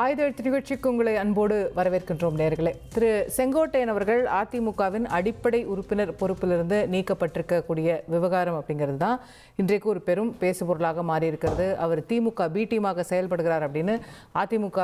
ஆயுத எழுத்து நிகழ்ச்சிக்கு உங்களை அன்போடு வரவேற்கின்றோம் நேயர்களே. திரு செங்கோட்டையன் அவர்கள் அதிமுகவின் அடிப்படை உறுப்பினர் பொறுப்பிலிருந்து நீக்கப்பட்டிருக்கக்கூடிய விவகாரம் அப்படிங்கிறது தான் இன்றைக்கு ஒரு பெரும் பேசுபொருளாக மாறி இருக்கிறது. அவர் திமுக பி டீமாக செயல்படுகிறார் அப்படின்னு அதிமுக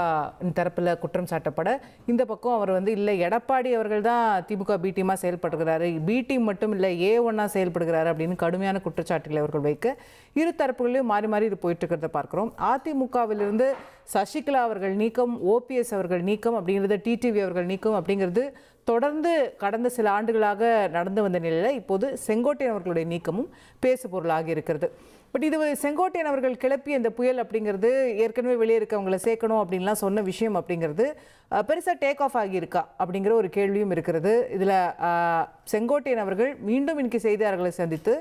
தரப்பில் குற்றம் சாட்டப்பட, இந்த பக்கம் அவர் இல்லை எடப்பாடி அவர்கள் தான் திமுக பி டீமாக செயல்படுகிறாரு, பி டீம் மட்டும் இல்லை A1 செயல்படுகிறாரு அப்படின்னு கடுமையான குற்றச்சாட்டுகளை அவர்கள் வைக்க இரு தரப்புகளையும் மாறி மாறி இது போயிட்டு இருக்கிறத பார்க்கிறோம். அதிமுகவிலிருந்து சசிகலா அவர்கள் நீக்கம், OPS அவர்கள் நீக்கம் அப்படிங்கிறது, டிடிவி அவர்கள் நீக்கம் அப்படிங்கிறது தொடர்ந்து கடந்த சில ஆண்டுகளாக நடந்து வந்த நிலையில் இப்போது செங்கோட்டையன் அவர்களுடைய நீக்கமும் பேசு பொருளாகி இருக்கிறது. பட் இது செங்கோட்டையன் அவர்கள் கிளப்பிய இந்த புயல் அப்படிங்கிறது ஏற்கனவே வெளியே இருக்கவங்களை சேர்க்கணும் அப்படின்லாம் சொன்ன விஷயம் அப்படிங்கிறது பெருசாக டேக் ஆஃப் ஆகியிருக்கா அப்படிங்கிற ஒரு கேள்வியும் இருக்கிறது. இதில் செங்கோட்டையன் அவர்கள் மீண்டும் இன்னைக்கு செய்தியாளர்களை சந்தித்து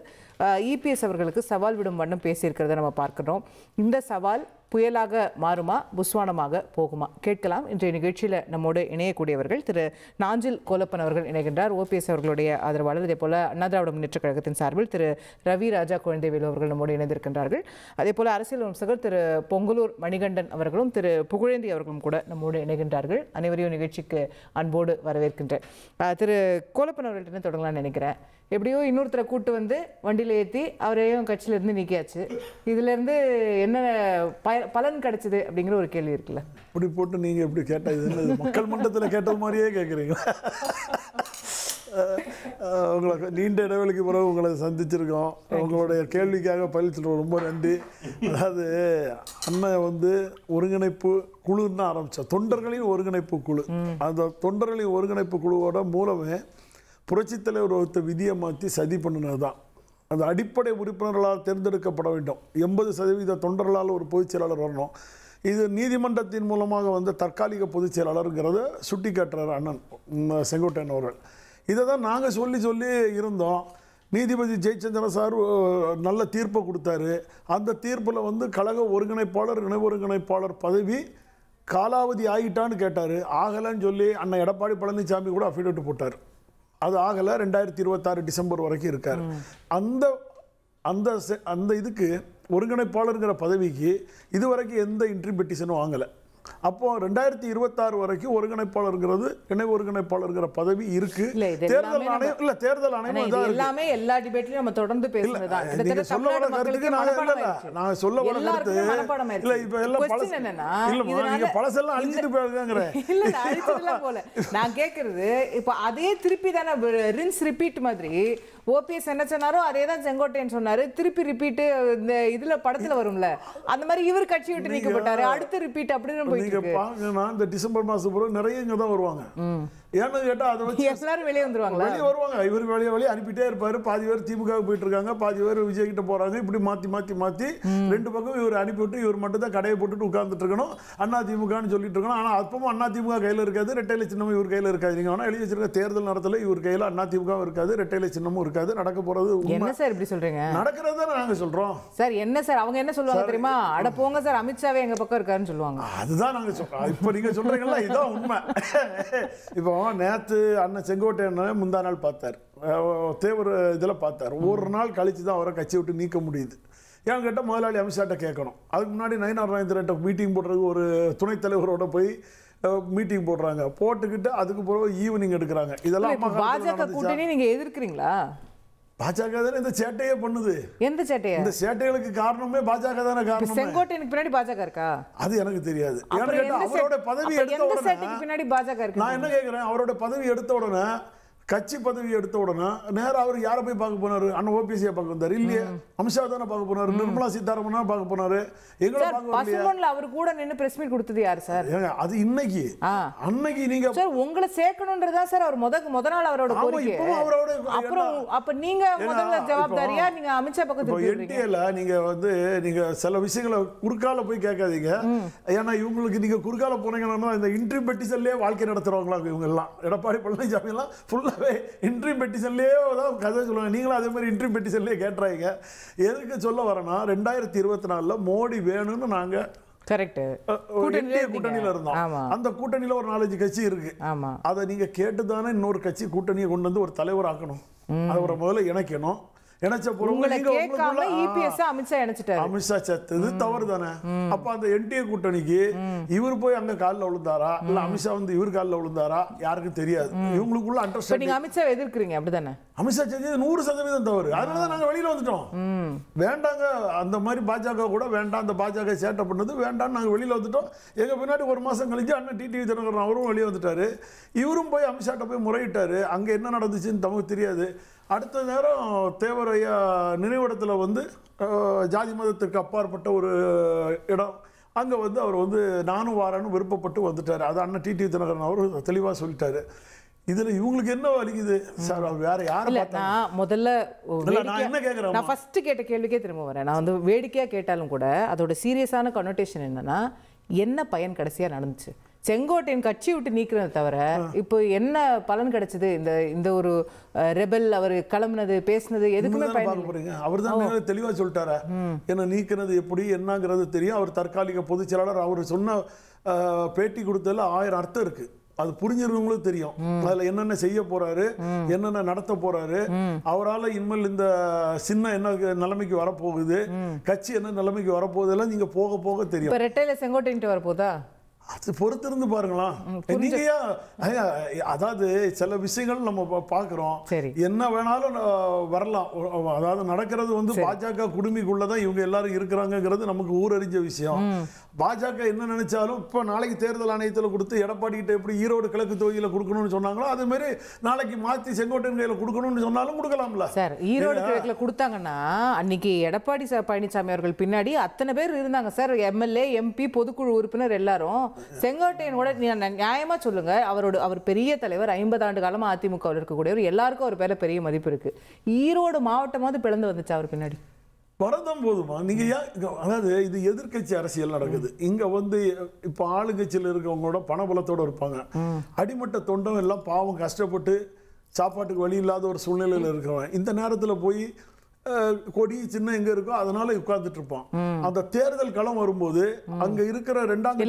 EPS அவர்களுக்கு சவால் விடும் வண்ணம் பேசியிருக்கிறத நம்ம பார்க்கிறோம். இந்த சவால் புயலாக மாறுமா, புஸ்வானமாக போகுமா? கேட்கலாம். இன்றைய நிகழ்ச்சியில் நம்மோடு இணையக்கூடியவர்கள் திரு நாஞ்சில் கோலப்பன் அவர்கள் இணைகின்றார், OPS அவர்களுடைய ஆதரவாளர். இதே போல அண்ணா திராவிட முன்னேற்ற கழகத்தின் சார்பில் திரு ரவி ராஜா குழந்தைவேலு அவர்கள் நம்மோடு இணைந்திருக்கின்றார்கள். அதே போல அரசியல் விமர்சகர் திரு பொங்கலூர் மணிகண்டன் அவர்களும் திரு புகழேந்தி அவர்களும் கூட நம்மோடு இணைகின்றார்கள். அனைவரையும் நிகழ்ச்சிக்கு அன்போடு வரவேற்கின்றேன். திரு கோலப்பன் அவர்கள்ட்ட தொடங்கலாம்னு நினைக்கிறேன். எப்படியோ இன்னொருத்தரை கூட்டு வந்து வண்டியில் ஏற்றி அவரையும் கட்சியிலேருந்து நீக்கியாச்சு. இதுலேருந்து என்ன பலன் கிடைச்சது அப்படிங்கிற ஒரு கேள்வி இருக்குல்ல. இப்படி போட்டு நீங்கள் எப்படி கேட்டால் இது மக்கள் மன்றத்தில் கேட்டது மாதிரியே கேட்குறீங்களா? உங்களை நீண்ட இடைவெளிக்கு பிறகு உங்களை சந்திச்சிருக்கோம். உங்களுடைய கேள்விக்காக பதில் சொல்கிறோம், ரொம்ப நன்றி. அதாவது அண்ணன் ஒருங்கிணைப்பு குழுன்னு ஆரம்பித்தார், தொண்டர்களின் ஒருங்கிணைப்பு குழு. அந்த தொண்டர்களின் ஒருங்கிணைப்பு குழுவோட மூலமே புரட்சித் தலைவர் வகுத்த விதியை மாற்றி சதி பண்ணினது தான். அந்த அடிப்படை உறுப்பினர்களால் தேர்ந்தெடுக்கப்பட வேண்டும். 80% தொண்டர்களால் ஒரு பொதுச் செயலாளர் வரணும். இது நீதிமன்றத்தின் மூலமாக தற்காலிக பொதுச் செயலாளருங்கிறத சுட்டி காட்டுறார் அண்ணன் செங்கோட்டையன் அவர்கள். இதை தான் நாங்கள் சொல்லி இருந்தோம். நீதிபதி ஜெயச்சந்திரன் சார் நல்ல தீர்ப்பை கொடுத்தாரு. அந்த தீர்ப்பில் கழக ஒருங்கிணைப்பாளர், இணை ஒருங்கிணைப்பாளர் பதவி காலாவதி ஆகிட்டான்னு கேட்டார். ஆகலைன்னு சொல்லி அண்ணன் எடப்பாடி பழனிசாமி கூட அஃபிடவிட் போட்டார். அது ஆகலை, 2026 டிசம்பர் வரைக்கும் இருக்கார். அந்த இதுக்கு ஒருங்கிணைப்பாளருங்கிற பதவிக்கு இதுவரைக்கும் எந்த இன்ட்ரி பெட்டிஷனும் வாங்கலை. அப்போ 2026 வரைக்கும் ஒருங்கிணைப்பாளருங்கிறது, இணை ஒருங்கிணைப்பாளருங்கிற பதவி இருக்கு. தேர்தல் ஆணையம் இல்ல, தேர்தல் ஆணையம் எல்லாமே எல்லா டிபேட்லயும் நம்ம தொடர்ந்து பேசுறதா. நீங்க சொல்ல வர கருத்துக்கு நான் சொல்ல வர கருத்து இல்ல. இப்ப எல்லாம் இல்ல, நீங்க பழசெல்லாம் அழிச்சிட்டு போயிருக்காங்கறேன். இல்ல, அழிச்சதெல்லாம் போல நான் கேக்குறது. இப்ப அதே திருப்பி தானே ரின்ஸ் ரிப்பீட் மாதிரி OPS என்ன சொன்னாரோ அதே தான் செங்கோட்டையன் சொன்னாரு. திருப்பி ரிப்பீட் இந்த இதுல படத்துல வரும்ல, அந்த மாதிரி இவர் கட்சி விட்டு நீக்கப்பட்டாரு, அடுத்து ரிப்பீட் அப்படின்னு போயிட்டு இருக்கு. நீங்க பாருங்க, இந்த டிசம்பர் மாசம் பிறகு நிறைய இங்க தான் வருவாங்க. ஏன்னு கேட்டா அதை வச்சு எல்லாரும் வெளியே வந்துருவாங்க. வெளியே வருவாங்க. இவர் வெளியே அனுப்பிட்டே இருப்பாரு. பாதி பேர் திமுக போயிட்டு இருக்காங்க, பாதி பேர் விஜய் கிட்ட போறாங்க. இப்படி மாத்தி ரெண்டு பக்கம் இவர் அனுப்பிவிட்டு இவர் மட்டும் தான் கடையை போட்டுட்டு உட்கார்ந்துட்டு இருக்கணும். அண்ணா திமுகன்னு சொல்லிட்டு இருக்கணும். ஆனா அப்பவும் அண்ணா திமுக கையில இருக்காது, ரெட்டையிலை சின்னமும் இவர் கையில இருக்காது. நீங்க வேணா எழுதி வச்சிருக்க தேர்தல் நடத்தல இவர் கையில அண்ணா திமுகவும் இருக்காது, ரெட்டையிலை சின்னமும் இருக்காது. நடக்க போறது என்ன சார் இப்படி சொல்றீங்க? நடக்கிறது தான் நாங்க சொல்றோம் சார். என்ன சார் அவங்க என்ன சொல்லுவாங்க தெரியுமா? அட போங்க சார், அமித்ஷாவே எங்க பக்கம் இருக்காருன்னு சொல்லுவாங்க. அதுதான் நாங்க சொல்றோம். இப்ப நீங்க சொல்றீங்களா, இதுதான் உண்மை. இப்போ நேத்து அண்ணன் செங்கோட்டையன் முந்தா நாள் பார்த்தார், தேவர் இதில் பார்த்தார். ஒரு நாள் கழிச்சு தான் அவரை கட்சி விட்டு நீக்க முடியுது. ஏன்னு கேட்டால் முதலாளி அமித்ஷாட்ட கேட்கணும். அதுக்கு முன்னாடி நயினார் நாகேந்திரன்ட்ட மீட்டிங் போடுறதுக்கு ஒரு துணைத் தலைவரோட போய் மீட்டிங் போடுறாங்க, போட்டுக்கிட்டு அதுக்கு பிறகு ஈவினிங் எடுக்கிறாங்க. இதெல்லாம் பாஜக கூட்டணி நீங்க எதிர்க்கிறீங்களா? பாஜக தானே இந்த சேட்டையே பண்ணுது. எந்த சேட்டையா? இந்த சேட்டைகளுக்கு காரணமே பாஜக தானே காரணம். செங்கோட்டையனுக்கு பின்னாடி பாஜக இருக்கா? அது எனக்கு தெரியாது. அவரோட பதவி எடுத்த உடனே பின்னாடி பாஜக இருக்கு. நான் என்ன கேட்கிறேன், அவரோட பதவி எடுத்த உடனே, கட்சி பதவி எடுத்த உடனே நேரம் அவர் யாரை போய் பார்க்க போனாரு? அண்ணன் OPS பார்க்க வந்தாரு இல்லையே? அமித்ஷா தானே பார்க்க போனாரு, நிர்மலா சீதாராமன் பார்க்க போனாரு. எங்களை பார்க்க அவர் கூட நின்று பிரஸ் மீட் கொடுத்தது யாரு சார்? அது இன்னைக்கு அன்னைக்கு நீங்க சார் உங்களை சேர்க்கணும்ன்றதா சார் அவர் முத நாள் அவரோட கோரிக்கை. அப்புறம் அப்ப நீங்க முதல்ல ஜவாப்தாரியா நீங்க அமித்ஷா பக்கத்துல என்டிஏல நீங்க சில விஷயங்களை குறுக்கால போய் கேட்காதீங்க. ஏன்னா இவங்களுக்கு நீங்க குறுக்கால போனீங்கன்னா இந்த இன்ட்ரி பெட்டிஷன்லயே வாழ்க்கை நடத்துறவங்களா இவங்க எல்லாம். எடப்பாடி பழனிசாமி எல்லாம் ஃபுல்லா இன்ட்ரி பெட்டிஷன்லயே தான் கதை சொல்லுவாங்க. நீங்களும் அதே மாதிரி இன்ட்ரி பெட்டிஷன்லயே கேட்டுறாங்க. எதுக்கு சொல்ல வரேன்னா, 2024 மோடி வேணும்னு நாங்க கூட்டணியில இருந்தோம். அந்த கூட்டணியில ஒரு 4-5 கட்சி இருக்கு. அதை நீங்க கேட்டுதானே இன்னொரு கட்சி கூட்டணியை கொண்டு வந்து ஒரு தலைவர் ஆக்கணும். அவரை முதல்ல இணைக்கணும். இணைச்ச பிறகு உங்களை நீங்க கேட்காம உங்களுக்குள்ள இபிஎஸ் அமித்ஷா இணைச்சிட்டாரு. அமித்ஷா சேர்த்தது தவறு தானே. அப்ப அந்த என்டிஏ கூட்டணிக்கு இவர் போய் அங்க காலில் விழுந்தாரா இல்ல அமித்ஷா வந்து இவர் காலில் விழுந்தாரா யாருக்கும் தெரியாது. இவங்களுக்குள்ள இப்ப அண்டர்ஸ்டாண்டிங். நீங்க அமித்ஷா எதிர்க்கிறீங்க அப்படிதானே? அமித்ஷா செஞ்சது 100% தவறு. அதனாலதான் நாங்க வெளியில வந்துட்டோம். வேண்டாங்க அந்த மாதிரி பாஜக கூட வேண்டாம், அந்த பாஜக சேட்டை பண்ணது வேண்டாம், நாங்க வெளியில வந்துட்டோம். எங்க பின்னாடி ஒரு மாசம் கழிஞ்சு அண்ணன் டிடிவி தினகரன் அவரும் வெளியே வந்துட்டாரு. இவரும் போய் அமித்ஷாட்ட போய் முறையிட்டாரு. அங்க என்ன நடந்துச்சுன்னு நமக்கு தெரியாது. அடுத்த நேரம் தேவரையா நினைவிடத்தில் வந்து ஜாதி மதத்திற்கு அப்பாற்பட்ட ஒரு இடம், அங்கே வந்து அவர் வந்து நானும் வாரன்னு விருப்பப்பட்டு வந்துட்டார். அது அண்ணன் டிடிவி தினகரன் அவர் தெளிவாக சொல்லிட்டாரு. இதில் இவங்களுக்கு என்ன வலிக்குது சார்? அவர் வேற யாரும் நான் முதல்ல நான் என்ன கேட்குறேன், நான் ஃபர்ஸ்ட் கேட்ட கேள்விக்கே திரும்ப வரேன். நான் வந்து வேடிக்கையாக கேட்டாலும் கூட அதோட சீரியஸான கனோட்டேஷன் என்னன்னா, என்ன பயன் கடைசியாக நடந்துச்சு? செங்கோட்டையன் கட்சி விட்டு நீக்கிறத தவிர இப்போ என்ன பலன் கிடைச்சது? இந்த ஒரு ரெபல் அவர் கிளம்புனது பேசினது எதுக்குமே பயன் போறீங்க. அவர் தான் தெளிவா சொல்லிட்டாரா என்ன நீக்கிறது எப்படி என்னங்கிறது தெரியும். அவர் தற்காலிக பொதுச் செயலாளர். அவர் சொன்ன பேட்டி கொடுத்ததுல 1000 அர்த்தம் இருக்கு. அது புரிஞ்சிருக்கவங்களும் தெரியும். அதுல என்னென்ன செய்ய போறாரு, என்னென்ன நடத்த போறாரு, அவரால் இனிமேல் இந்த சின்ன என்ன நிலைமைக்கு வரப்போகுது, கட்சி என்ன நிலைமைக்கு வரப்போகுது எல்லாம் நீங்க போக போக தெரியும். இப்போ ரெட்டையில செங்கோட்டையன் வரப்போதா? அது பொறுத்திருந்து பாருங்களா. நீங்க அதாவது சில விஷயங்கள் நம்ம பார்க்கிறோம், என்ன வேணாலும் வரலாம். அதாவது நடக்கிறது வந்து பாஜக குடுமிக்குள்ளதான் இவங்க எல்லாரும் இருக்கிறாங்கிறது நமக்கு ஊரறிஞ்ச விஷயம். பாஜக என்ன நினைச்சாலும் இப்ப நாளைக்கு தேர்தல் ஆணையத்தில் கொடுத்து எடப்பாடி கிட்ட எப்படி ஈரோடு கிழக்கு தொகுதியில் கொடுக்கணும்னு சொன்னாங்களோ அதே மாதிரி நாளைக்கு மாத்தி செங்கோட்டையன் கையில் கொடுக்கணும்னு சொன்னாலும் கொடுக்கலாம்ல சார். ஈரோடு கிழக்குல கொடுத்தாங்கன்னா அன்னைக்கு எடப்பாடி பழனிசாமி அவர்கள் பின்னாடி அத்தனை பேர் இருந்தாங்க சார். எம்எல்ஏ, எம்பி, பொதுக்குழு உறுப்பினர் எல்லாரும். செங்கோட்டையனோட நியாயமா சொல்லுங்க, அவர் பெரிய தலைவர், 50 ஆண்டு காலமா அதிமுகவில் இருக்கக்கூடியவர், எல்லாருக்கும் அவர் பேர பெரிய மதிப்பு இருக்கு. ஈரோடு மாவட்டமாவது பிளந்து வந்துச்சு அவர் பின்னாடி. வரதான் போதுமா? நீங்க அதாவது இது எதிர்கட்சி அரசியல் நடக்குது. இங்க வந்து இப்ப ஆளுங்கட்சியில் இருக்கவங்களோட பணபலத்தோட இருப்பாங்க. அடிமட்ட தொண்டம் எல்லாம் பாவம் கஷ்டப்பட்டு சாப்பாட்டுக்கு வழி இல்லாத ஒரு சூழ்நிலையில் இருக்கிறவன் இந்த நேரத்தில் போய் கொடி சின்ன எங்க இருக்கோ அதனால உட்கார்ந்துட்டு இருப்பான். அந்த தேர்தல் களம் வரும்போது அங்க இருக்கிற இரண்டாம்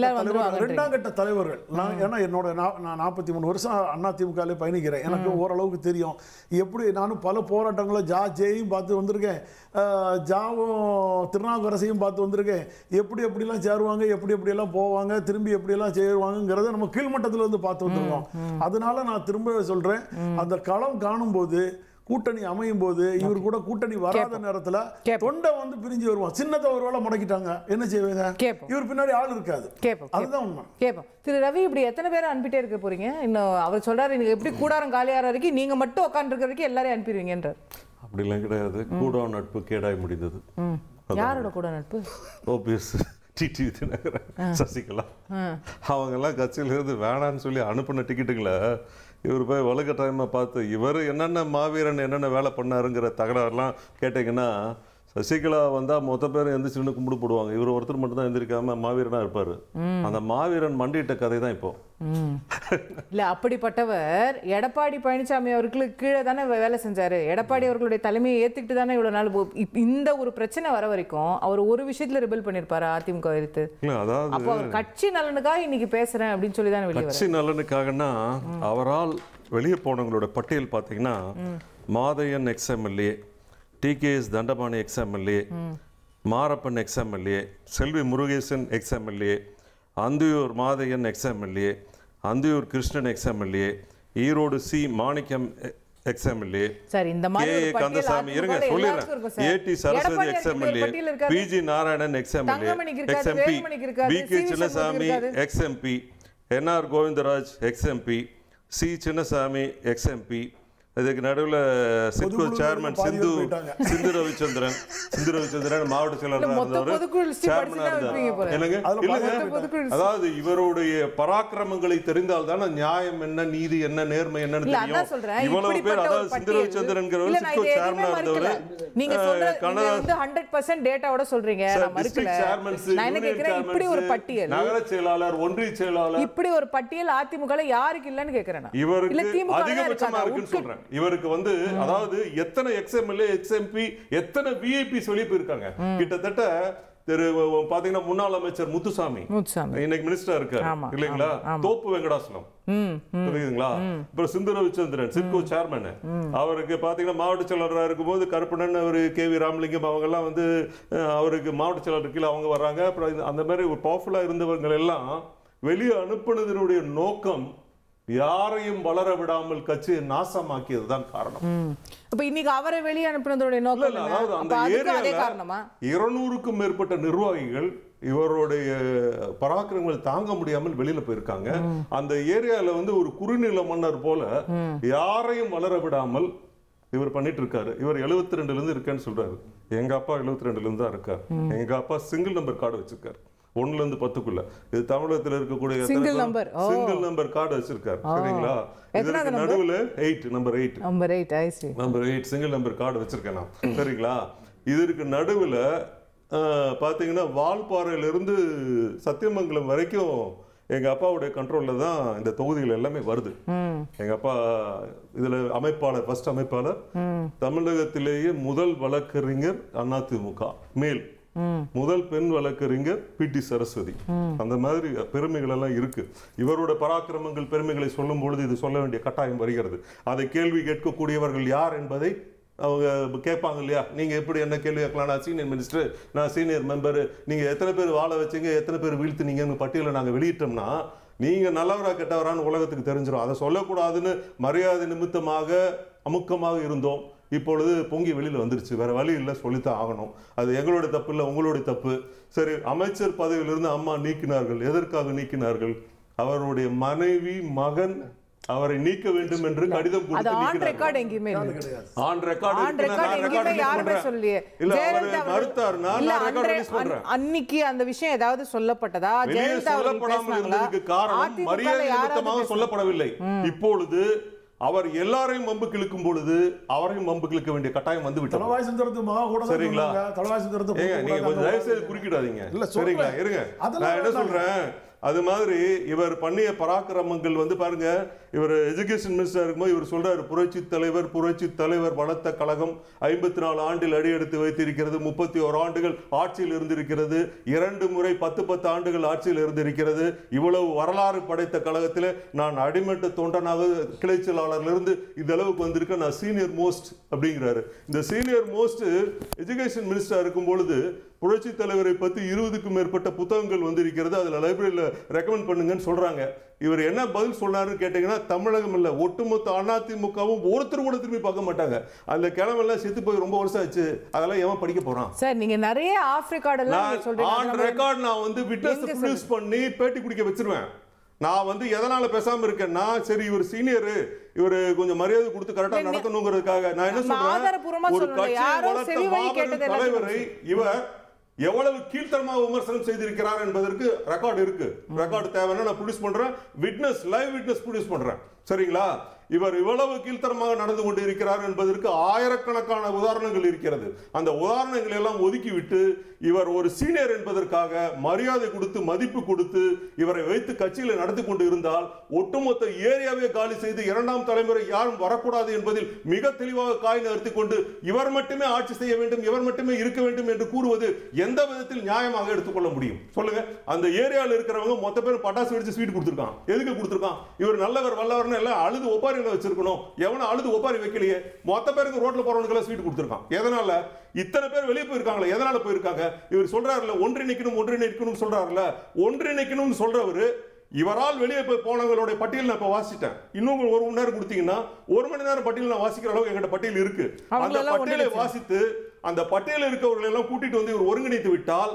கட்ட தலைவர்கள், ஏன்னா என்னோட நான் 43 வருஷம் அதிமுக பயணிக்கிறேன். எனக்கு ஓரளவுக்கு தெரியும். எப்படி நானும் பல போராட்டங்களை ஜேயும் பார்த்து வந்திருக்கேன், ஜாவும் திருநாவுக்கரசையும் பார்த்து வந்திருக்கேன். எப்படிலாம் சேருவாங்க, எப்படியெல்லாம் போவாங்க, திரும்பி எப்படியெல்லாம் சேருவாங்கிறத நம்ம கீழ்மட்டத்தில் இருந்து பார்த்து வந்துருக்கோம். அதனால நான் திரும்ப சொல்றேன், அந்த களம் காணும் போது கூட்டணி அமையும் போது இவர் கூட கூட்டணி வராத நேரத்துல தொண்டை வந்து பிரிஞ்சு வருவான். சின்னத்தை ஒரு வேளை முடக்கிட்டாங்க, என்ன செய்வீங்க? இவர் பின்னாடி ஆள் இருக்காது. அதுதான் உண்மை. கேட்போம். திரு ரவி, இப்படி எத்தனை பேரை அனுப்பிட்டே இருக்க போறீங்க? இன்னும் அவர் சொல்றாரு, நீங்க எப்படி கூடாரம் காலியார வரைக்கும் நீங்க மட்டும் உட்கார்ந்து இருக்கிற வரைக்கும் எல்லாரையும் அனுப்பிடுவீங்கன்றார். அப்படிலாம் கிடையாது. கூட நட்பு கேடாய் முடிந்தது. யாரோட கூட நட்பு? ஓபிஎஸ், டிடிவி தினகரன், சசிகலா அவங்கெல்லாம் கட்சியிலிருந்து வேணான்னு சொல்லி அனுப்பின டிக்கெட்டுங்களை இவர் போய் வலுக்கட்டாயமாக பார்த்து இவர் என்னென்ன மாவீரன் என்னென்ன வேலை பண்ணாருங்கிற தகராறுலாம் கேட்டிங்கன்னா, சசிகலா வந்தால் மொத்த பேரும் எந்திரிச்சுன்னு கும்பிடு போடுவாங்க. இவர் ஒருத்தர் மட்டும் தான் எந்திரிக்காம மாவீரனாக இருப்பார். அந்த மாவீரன் மண்டிட்ட கதை தான் இப்போ. இல்லை, அப்படிப்பட்டவர் எடப்பாடி பழனிசாமி அவர்களுக்கு கீழே தானே வேலை செஞ்சாரு. எடப்பாடி அவர்களுடைய தலைமையை ஏற்றுக்கிட்டு தானே இவ்வளோ நாள். இந்த ஒரு பிரச்சனை வர வரைக்கும் அவர் ஒரு விஷயத்தில் ரிபல் பண்ணியிருப்பாரு அதிமுக எடுத்து. அதாவது அப்போ அவர் கட்சி நலனுக்காக இன்னைக்கு பேசுறேன் அப்படின்னு சொல்லி தானே வெளியே. கட்சி நலனுக்காகனா அவரால் வெளியே போனவங்களோட பட்டியல் பார்த்தீங்கன்னா, Mathaiyan ex MLA, TKS Dhandapani ex MLA, Marappan ex MLA, Selvi Murugesan ex MLA, Anthiyur Mathaiyan ex MLA, Anthiyur Krishnan ex MLA, Erode C Manickam ex MLA, K Kandasamy, இருங்க சொல்லிடுறேன், AD Saraswathi ex MLA, PG Narayanan ex MLA, ex MP, P K Chinnasamy ex MP, NR Govindaraj ex MP, C Chinnasamy ex MP, இதுக்கு நடுவில் சிட்கோ சேர்மன் சிந்து ரவிச்சந்திரன் மாவட்ட செயலாளராக இருந்தவர், சேர்மனாக இருந்தார். என்னங்க, அதாவது இவருடைய பராக்கிரமங்களை தெரிந்தால் தானே நியாயம் என்ன, நீதி என்ன, நேர்மை என்னன்னு தெரியும். இவ்வளவு பேர், அதாவது சிந்து ரவிச்சந்திரன் சிட்கோ சேர்மனா இருந்தவர், நகர செயலாளர், ஒன்றிய செயலாளர், இப்படி ஒரு பட்டியல் அதிமுக யாருக்கு இல்லன்னு கேக்குறேன். இவருக்கு அதிகபட்சமா இருக்குன்னு சொல்றேன். இவருக்கு வந்து அதாவது எத்தனை எக்ஸ்எம்எல்ஏ, எக்ஸ்எம்பி, எத்தனை விஐபி சொல்லி போயிருக்காங்க. கிட்டத்தட்ட பாத்தீங்கன்னா முன்னாள் அமைச்சர் முத்துசாமி இன்னைக்கு மினிஸ்டரா இருக்காரு இல்லைங்களா, தோப்பு வெங்கடாசலம் புரியுதுங்களா, அப்புறம் சிந்து ரவிச்சந்திரன் சிட்கோ சேர்மன், அவருக்கு பாத்தீங்கன்னா மாவட்ட செயலராக இருக்கும்போது கருப்பணன், அவரு KV ராமலிங்கம் அவங்க எல்லாம் வந்து அவருக்கு மாவட்ட செயலர் கீழே அவங்க வர்றாங்க. அப்புறம் அந்த மாதிரி ஒரு பவர்ஃபுல்லா இருந்தவங்க எல்லாம் வெளியே அனுப்புனதனுடைய நோக்கம் யாரையும் வளர விடாமல் கட்சியை நாசமாக்கியதுதான் காரணம். அப்ப இன்னைக்கு அவரை வெளியே அனுப்புனதோட நோக்கம் அதாவது அந்த ஏரியால 200க்கும் மேற்பட்ட நிர்வாகிகள் இவருடைய பராக்கிரமங்களை தாங்க முடியாமல் வெளியில போயிருக்காங்க. அந்த ஏரியால வந்து ஒரு குறுநில மன்னர் போல யாரையும் வளர விடாமல் இவர் பண்ணிட்டு இருக்காரு. இவர் 72ல இருந்து இருக்கேன்னு சொல்றாரு. எங்க அப்பா 72ல இருந்து தான் இருக்காரு. எங்க அப்பா சிங்கிள் நம்பர் கார்டு வச்சிருக்காரு, 1ல இருந்து 10க்குள்ள. இது தமிழகத்தில் இருக்கக்கூடிய சிங்கிள் நம்பர் கார்டு வச்சிருக்காரு. சரிங்களா, இதுக்கு நடுவுல 8 நம்பர் 8 சிங்கிள் நம்பர் கார்டு வச்சிருக்கேன் நான். சரிங்களா, இதற்கு நடுவுல பாத்தீங்கன்னா வால்பாறையில இருந்து சத்தியமங்கலம் வரைக்கும் எங்க அப்பாவுடைய கண்ட்ரோல்ல தான் இந்த தொகுதிகள் எல்லாமே வருது. எங்க அப்பா இதுல அமைப்பாளர், ஃபர்ஸ்ட் அமைப்பாளர், தமிழகத்திலேயே முதல் வழக்கறிஞர் அதிமுக மேல், முதல் பெண் வழக்கறிஞர் PT சரஸ்வதி. அந்த மாதிரி பெருமைகள் எல்லாம் இருக்கு. இவரோட பராக்கிரமங்கள் பெருமைகளை சொல்லும் பொழுது இது சொல்ல வேண்டிய கட்டாயம் வருகிறது. அதை கேள்வி கேட்கக்கூடியவர்கள் யார் என்பதை அவங்க கேட்பாங்க இல்லையா. நீங்க எப்படி என்ன கேள்வி கேட்கலாம், நான் சீனியர் மினிஸ்டர், நான் சீனியர் மெம்பர், நீங்க எத்தனை பேர் வாழ வச்சீங்க, எத்தனை பேர் வீழ்த்துனீங்க பட்டியலை நாங்க வெளியிட்டோம்னா நீங்க நல்லவரா கெட்டவரான்னு உலகத்துக்கு தெரிஞ்சிடும். அதை சொல்லக்கூடாதுன்னு மரியாதை நிமித்தமாக அமுக்கமாக இருந்தோம். இப்பொழுது பொங்கி வெளியில் வந்துருச்சு, வேற வழி இல்லை, சொல்லித்தான் ஆகணும். அது எங்களுடைய தப்பு இல்லை, உங்களுடைய தப்பு. சரி, அமைச்சர் பதவியிலிருந்து அம்மா நீக்கினார்கள். எதற்காக நீக்கினார்கள்? அவருடைய மனைவி மகன் அவரை நீக்க வேண்டும் என்று கடிதம் கொடுத்து அன்னைக்கு அந்த விஷயம் ஏதாவது சொல்லப்பட்டதா? சொல்லப்படாமல் காரணம் மரியாதை நிமித்தமாக சொல்லப்படவில்லை. இப்பொழுது அவர் எல்லாரையும் வம்புக்கு இழுக்கும் பொழுது அவரையும் வம்புக்கு இழுக்க வேண்டிய கட்டாயம் வந்து விட்டது. சரிங்களா, நீங்க கொஞ்சம் தயவு செய்து குறுக்கிடாதீங்க. சரிங்களா, இருங்க, நான் என்ன சொல்றேன். அது மாதிரி இவர் பண்ணிய பராக்கிரமங்கள் வந்து பாருங்க. இவர் எஜுகேஷன் மினிஸ்டர் இருக்கும்போது இவர் சொல்றாரு, புரட்சி தலைவர் வளர்த்த கழகம் 54 ஆண்டில் அடியெடுத்து வைத்திருக்கிறது, 31 ஆண்டுகள் ஆட்சியில் இருந்திருக்கிறது, 2 முறை 10 ஆண்டுகள் ஆட்சியில் இருந்திருக்கிறது. இவ்வளவு வரலாறு படைத்த கழகத்தில் நான் அடிமட்ட தொண்டனாக கிளை செயலாளர்ல இந்த அளவுக்கு வந்திருக்க, நான் சீனியர் மோஸ்ட் அப்படிங்கிறாரு. இந்த சீனியர் மோஸ்ட் எஜுகேஷன் மினிஸ்டர் இருக்கும் பொழுது புரட்சி தலைவரை பத்தி 20க்கும் மேற்பட்ட புத்தகங்கள் வந்திருக்கிறது, அதுல லைப்ரரியில ரெக்கமெண்ட் பண்ணுங்கன்னு சொல்றாங்க. இவர் என்ன பதில் சொன்னாருன்னு கேட்டீங்கன்னா, தமிழகம் இல்ல ஒட்டுமொத்த அதிமுகவும் ஒருத்தர் கூட திரும்பி பார்க்க மாட்டாங்க. அந்த கிழமெல்லாம் செத்து போய் ரொம்ப வருஷம் ஆச்சு, அதெல்லாம் எவன் படிக்க போறான்? சார், நீங்க நிறைய ஆஃப் ரெக்கார்ட் எல்லாம் சொல்றீங்க. ஆன் ரெக்கார்ட் நான் வந்து விட்னஸ் ப்ரொடியூஸ் பண்ணி பேட்டி குடிக்க வச்சிருவேன். நான் வந்து எதனால பேசாம இருக்கேன்னா, சரி இவர் சீனியர், இவர் கொஞ்சம் மரியாதை கொடுத்து கரெக்டா நடத்தணுங்கிறதுக்காக நான் என்ன சொல்றேன், ஒரு கட்சியை வளர்த்த மாபெரும் தலைவரை இவர் எவ்வளவு கீழ்த்தரமாக விமர்சனம் செய்திருக்கிறார் என்பதற்கு ரெக்கார்டு இருக்கு. ரெக்கார்டு தேவைன்னா நான் ப்ரொடியூஸ் பண்றேன், விட்னஸ் லைவ் விட்னஸ் ப்ரொடியூஸ் பண்றேன். சரிங்களா, இவர் இவ்வளவு கீழ்த்தரமாக நடந்து கொண்டு இருக்கிறார் என்பதற்கு ஆயிரக்கணக்கான உதாரணங்கள் இருக்கிறது. அந்த உதாரணங்களை எல்லாம் ஒதுக்கிவிட்டு இவர் ஒரு சீனியர் என்பதற்காக மரியாதை கொடுத்து மதிப்பு கொடுத்து இவரை வைத்து கட்சியில நடத்தி கொண்டு இருந்தால் ஒட்டுமொத்த ஏரியாவே காலி செய்து 2ஆம் தலைமுறை யாரும் வரக்கூடாது என்பதில் மிக தெளிவாக காய் நகர்த்தி கொண்டு இவர் மட்டுமே ஆட்சி செய்ய வேண்டும், இவர் மட்டுமே இருக்க வேண்டும் என்று கூறுவது எந்த விதத்தில் நியாயமாக எடுத்துக்கொள்ள முடியும் சொல்லுங்க? அந்த ஏரியாவில் இருக்கிறவங்க மொத்த பேர் பட்டாசு வெடிச்சு ஸ்வீட் கொடுத்துருக்கான். எதுக்கு கொடுத்துருக்கான்? இவர் நல்லவர் வல்லவர்னு எல்லாம் அழுது ஒப்பாரி வச்சிருக்கணும். எவன அழுது ஒப்பாரி வைக்கலையே, மொத்த பேருக்கு ரோட்ல போறவனுக்கு ஸ்வீட் கொடுத்துருக்கான். எதனால? இத்தனை பேர் வெளியே போயிருக்காங்களா? எதனால போயிருக்காங்க? இவர் சொல்றாருல ஒன்றிணைக்கணும் சொல்றாருல, ஒன்றிணைக்கணும் சொல்றவரு இவரால் வெளியே போய் போனவங்களுடைய பட்டியல் நான் இப்ப வாசிட்டேன். இன்னும் 1 மணி நேரம் கொடுத்தீங்கன்னா 1 மணி நேரம் பட்டியல் நான் வாசிக்கிற அளவுக்கு எங்கிட்ட பட்டியல் இருக்கு. அந்த பட்டியலை வாசித்து அந்த பட்டியலில் இருக்கவர்கள் எல்லாம் கூட்டிட்டு வந்து இவர் ஒருங்கிணைத்து விட்டால்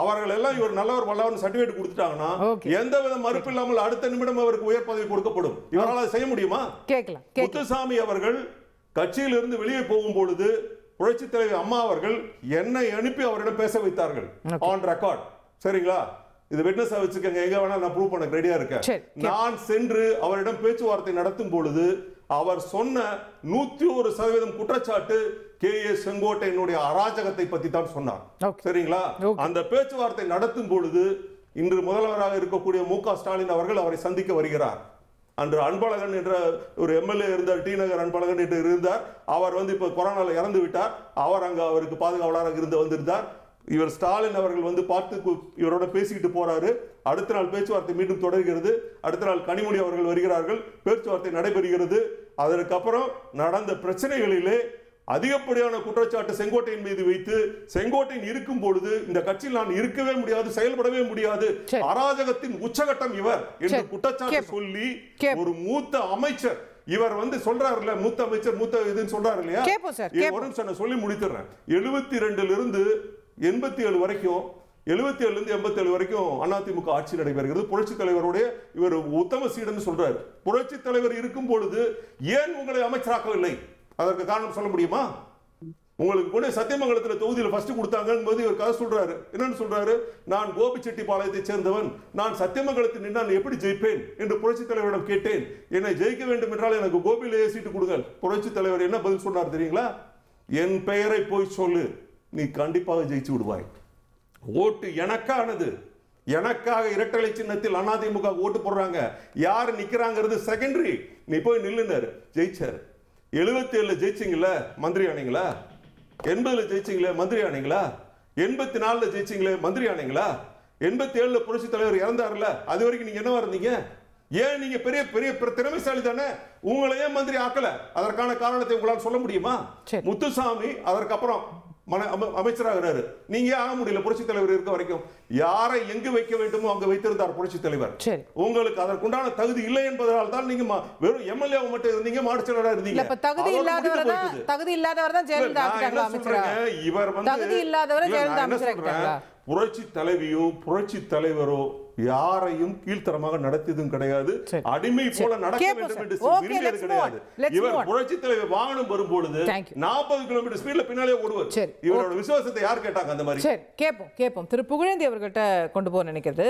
அவர்கள் எல்லாம் இவர் நல்லவர் வல்லவர் சர்டிபிகேட் கொடுத்துட்டாங்கன்னா எந்த வித மறுப்பு இல்லாமல் அடுத்த நிமிடம் அவருக்கு உயர் பதவி கொடுக்கப்படும். இவரால் அதை செய்ய முடியுமா? முத்துசாமி அவர்கள் கட்சியிலிருந்து வெளியே போகும் பொழுது புரட்சி தலைவர் அம்மா அவர்கள் என்னை அனுப்பி அவரிடம் பேச வைத்தார்கள் ஆன் ரெக்கார்ட். சரிங்களா, இது விட்னஸா வச்சுக்கங்க, எங்க வேணா நான் ப்ரூவ் பண்ண ரெடியா இருக்கேன். நான் சென்று அவரிடம் பேச்சுவார்த்தை நடத்தும் பொழுது அவர் சொன்ன 101% குற்றச்சாட்டு KA செங்கோட்டையனுடைய அராஜகத்தை பத்தி தான் சொன்னார். சரிங்களா, அந்த பேச்சுவார்த்தை நடத்தும் பொழுது இன்று முதல்வராக இருக்கக்கூடிய MK ஸ்டாலின் அவர்கள் அவரை சந்திக்க வருகிறார். அன்று அன்பழகன் என்ற ஒரு MLA இருந்தார், டி நகர் அன்பழகன் என்று இருந்தார். அவர் வந்து இப்ப கொரோனால இறந்து விட்டார். அவர் அங்க அவருக்கு பாதுகாவலராக இருந்து வந்திருந்தார். இவர் ஸ்டாலின் அவர்கள் வந்து பார்த்து இவரோட பேசிக்கிட்டு போறாரு. அடுத்த நாள் பேச்சுவார்த்தை மீண்டும் தொடர்கிறது. அடுத்த நாள் கனிமொழி அவர்கள் வருகிறார்கள், பேச்சுவார்த்தை நடைபெறுகிறது. அதற்கப்புறம் நடந்த பிரச்சனைகளிலே அதிகப்படியான குற்றச்சாட்டு செங்கோட்டையின் மீது வைத்து, செங்கோட்டையின் இருக்கும் பொழுது இந்த கட்சியில் நான் இருக்கவே முடியாது, செயல்படவே முடியாது, அராஜகத்தின் உச்சகட்டம் இவர் என்று குற்றச்சாட்டு சொல்லி ஒரு மூத்த அமைச்சர் இவர் வந்து சொல்றாருல, மூத்த அமைச்சர் மூத்த இதுன்னு சொல்றாரு இல்லையா, ஒரு நிமிஷம் சொல்லி முடித்துறேன். 72 இருந்து 87 வரைக்கும், 77 இருந்து 87 வரைக்கும் அதிமுக ஆட்சி நடைபெறுகிறது. புரட்சி தலைவருடைய இவர் உத்தம சீடன் சொல்றாரு. புரட்சி தலைவர் இருக்கும் பொழுது ஏன் உங்களை அமைச்சராக்கவில்லை? அதற்கு காரணம் சொல்ல முடியுமா? உங்களுக்கு கூட சத்தியமங்கலத்தில் தொகுதியில் ஃபர்ஸ்ட் கொடுத்தாங்கன்னு போது இவர் கதை சொல்றாரு. என்னன்னு சொல்றாரு? நான் கோபிச்செட்டிப்பாளையத்தை சேர்ந்தவன், நான் சத்தியமங்கலத்தில் நின்று நான் எப்படி ஜெயிப்பேன் என்று புரட்சி தலைவரிடம் கேட்டேன். என்னை ஜெயிக்க வேண்டும் என்றால் எனக்கு கோபியிலேயே சீட்டு கொடுங்கள். புரட்சி தலைவர் என்ன பதில் சொன்னார் தெரியுங்களா? என் பெயரை போய் சொல்லு, நீ கண்டிப்பாக ஜெயிச்சு விடுவாய். ஓட்டு எனக்கானது, எனக்காக இரட்டலை சின்னத்தில் அதிமுக ஓட்டு போடுறாங்க. யார் நிக்கிறாங்கிறது செகண்டரி, நீ போய் நில்லுனாரு. ஜெயிச்சாரு. 77 ஜெயிச்சிங்களா, மந்திரி ஆனீங்களா? 80 ஜெயிச்சிங்களே, மந்திரி ஆனீங்களா? 84 ஜெயிச்சிங்களே, மந்திரி ஆனீங்களா? 87 புரட்சி தலைவர் இறந்தாருல, அது வரைக்கும் நீங்க என்னவா இருந்தீங்க? ஏன் நீங்க பெரிய பெரிய திறமைசாலி தானே, உங்களை ஏன் மந்திரி ஆக்கல? அதற்கான காரணத்தை உங்களால் சொல்ல முடியுமா? முத்துசாமி அதற்கப்புறம் அமைச்சராகிறாரு. நீங்க ஆக முடியல. புரட்சி தலைவர் இருக்க வரைக்கும் யாரை எங்கு வைக்க வேண்டுமோ அங்க வைத்திருந்தார் புரட்சி தலைவர். உங்களுக்கு அதற்குண்டான தகுதி இல்லை என்பதால் தான் நீங்க வெறும் எம்எல்ஏ மட்டும் இருந்தீங்க, மாநில இருந்தீங்க. தகுதி இல்லாதவர் தான் ஜெயலலிதா அமைச்சரா. இவர் வந்து தகுதி இல்லாதவர் ஜெயலலிதா அமைச்சரா. புரட்சி தலைவியோ புரட்சி தலைவரோ யாரையும் கீழ்த்தரமாக நடத்தியதும் கிடையாது, அடிமை போல நடக்க வேண்டும் என்று விரும்பியது கிடையாது. இவர் புரட்சி தலைவர் வாகனம் வரும்பொழுது 40 கிலோமீட்டர் ஸ்பீட்ல பின்னாலே ஓடுவார். இவரோட விசுவாசத்தை யார் கேட்டாங்க? அந்த மாதிரி சரி, கேட்போம். திரு புகழேந்தி அவர்கிட்ட கொண்டு போக நினைக்கிறது,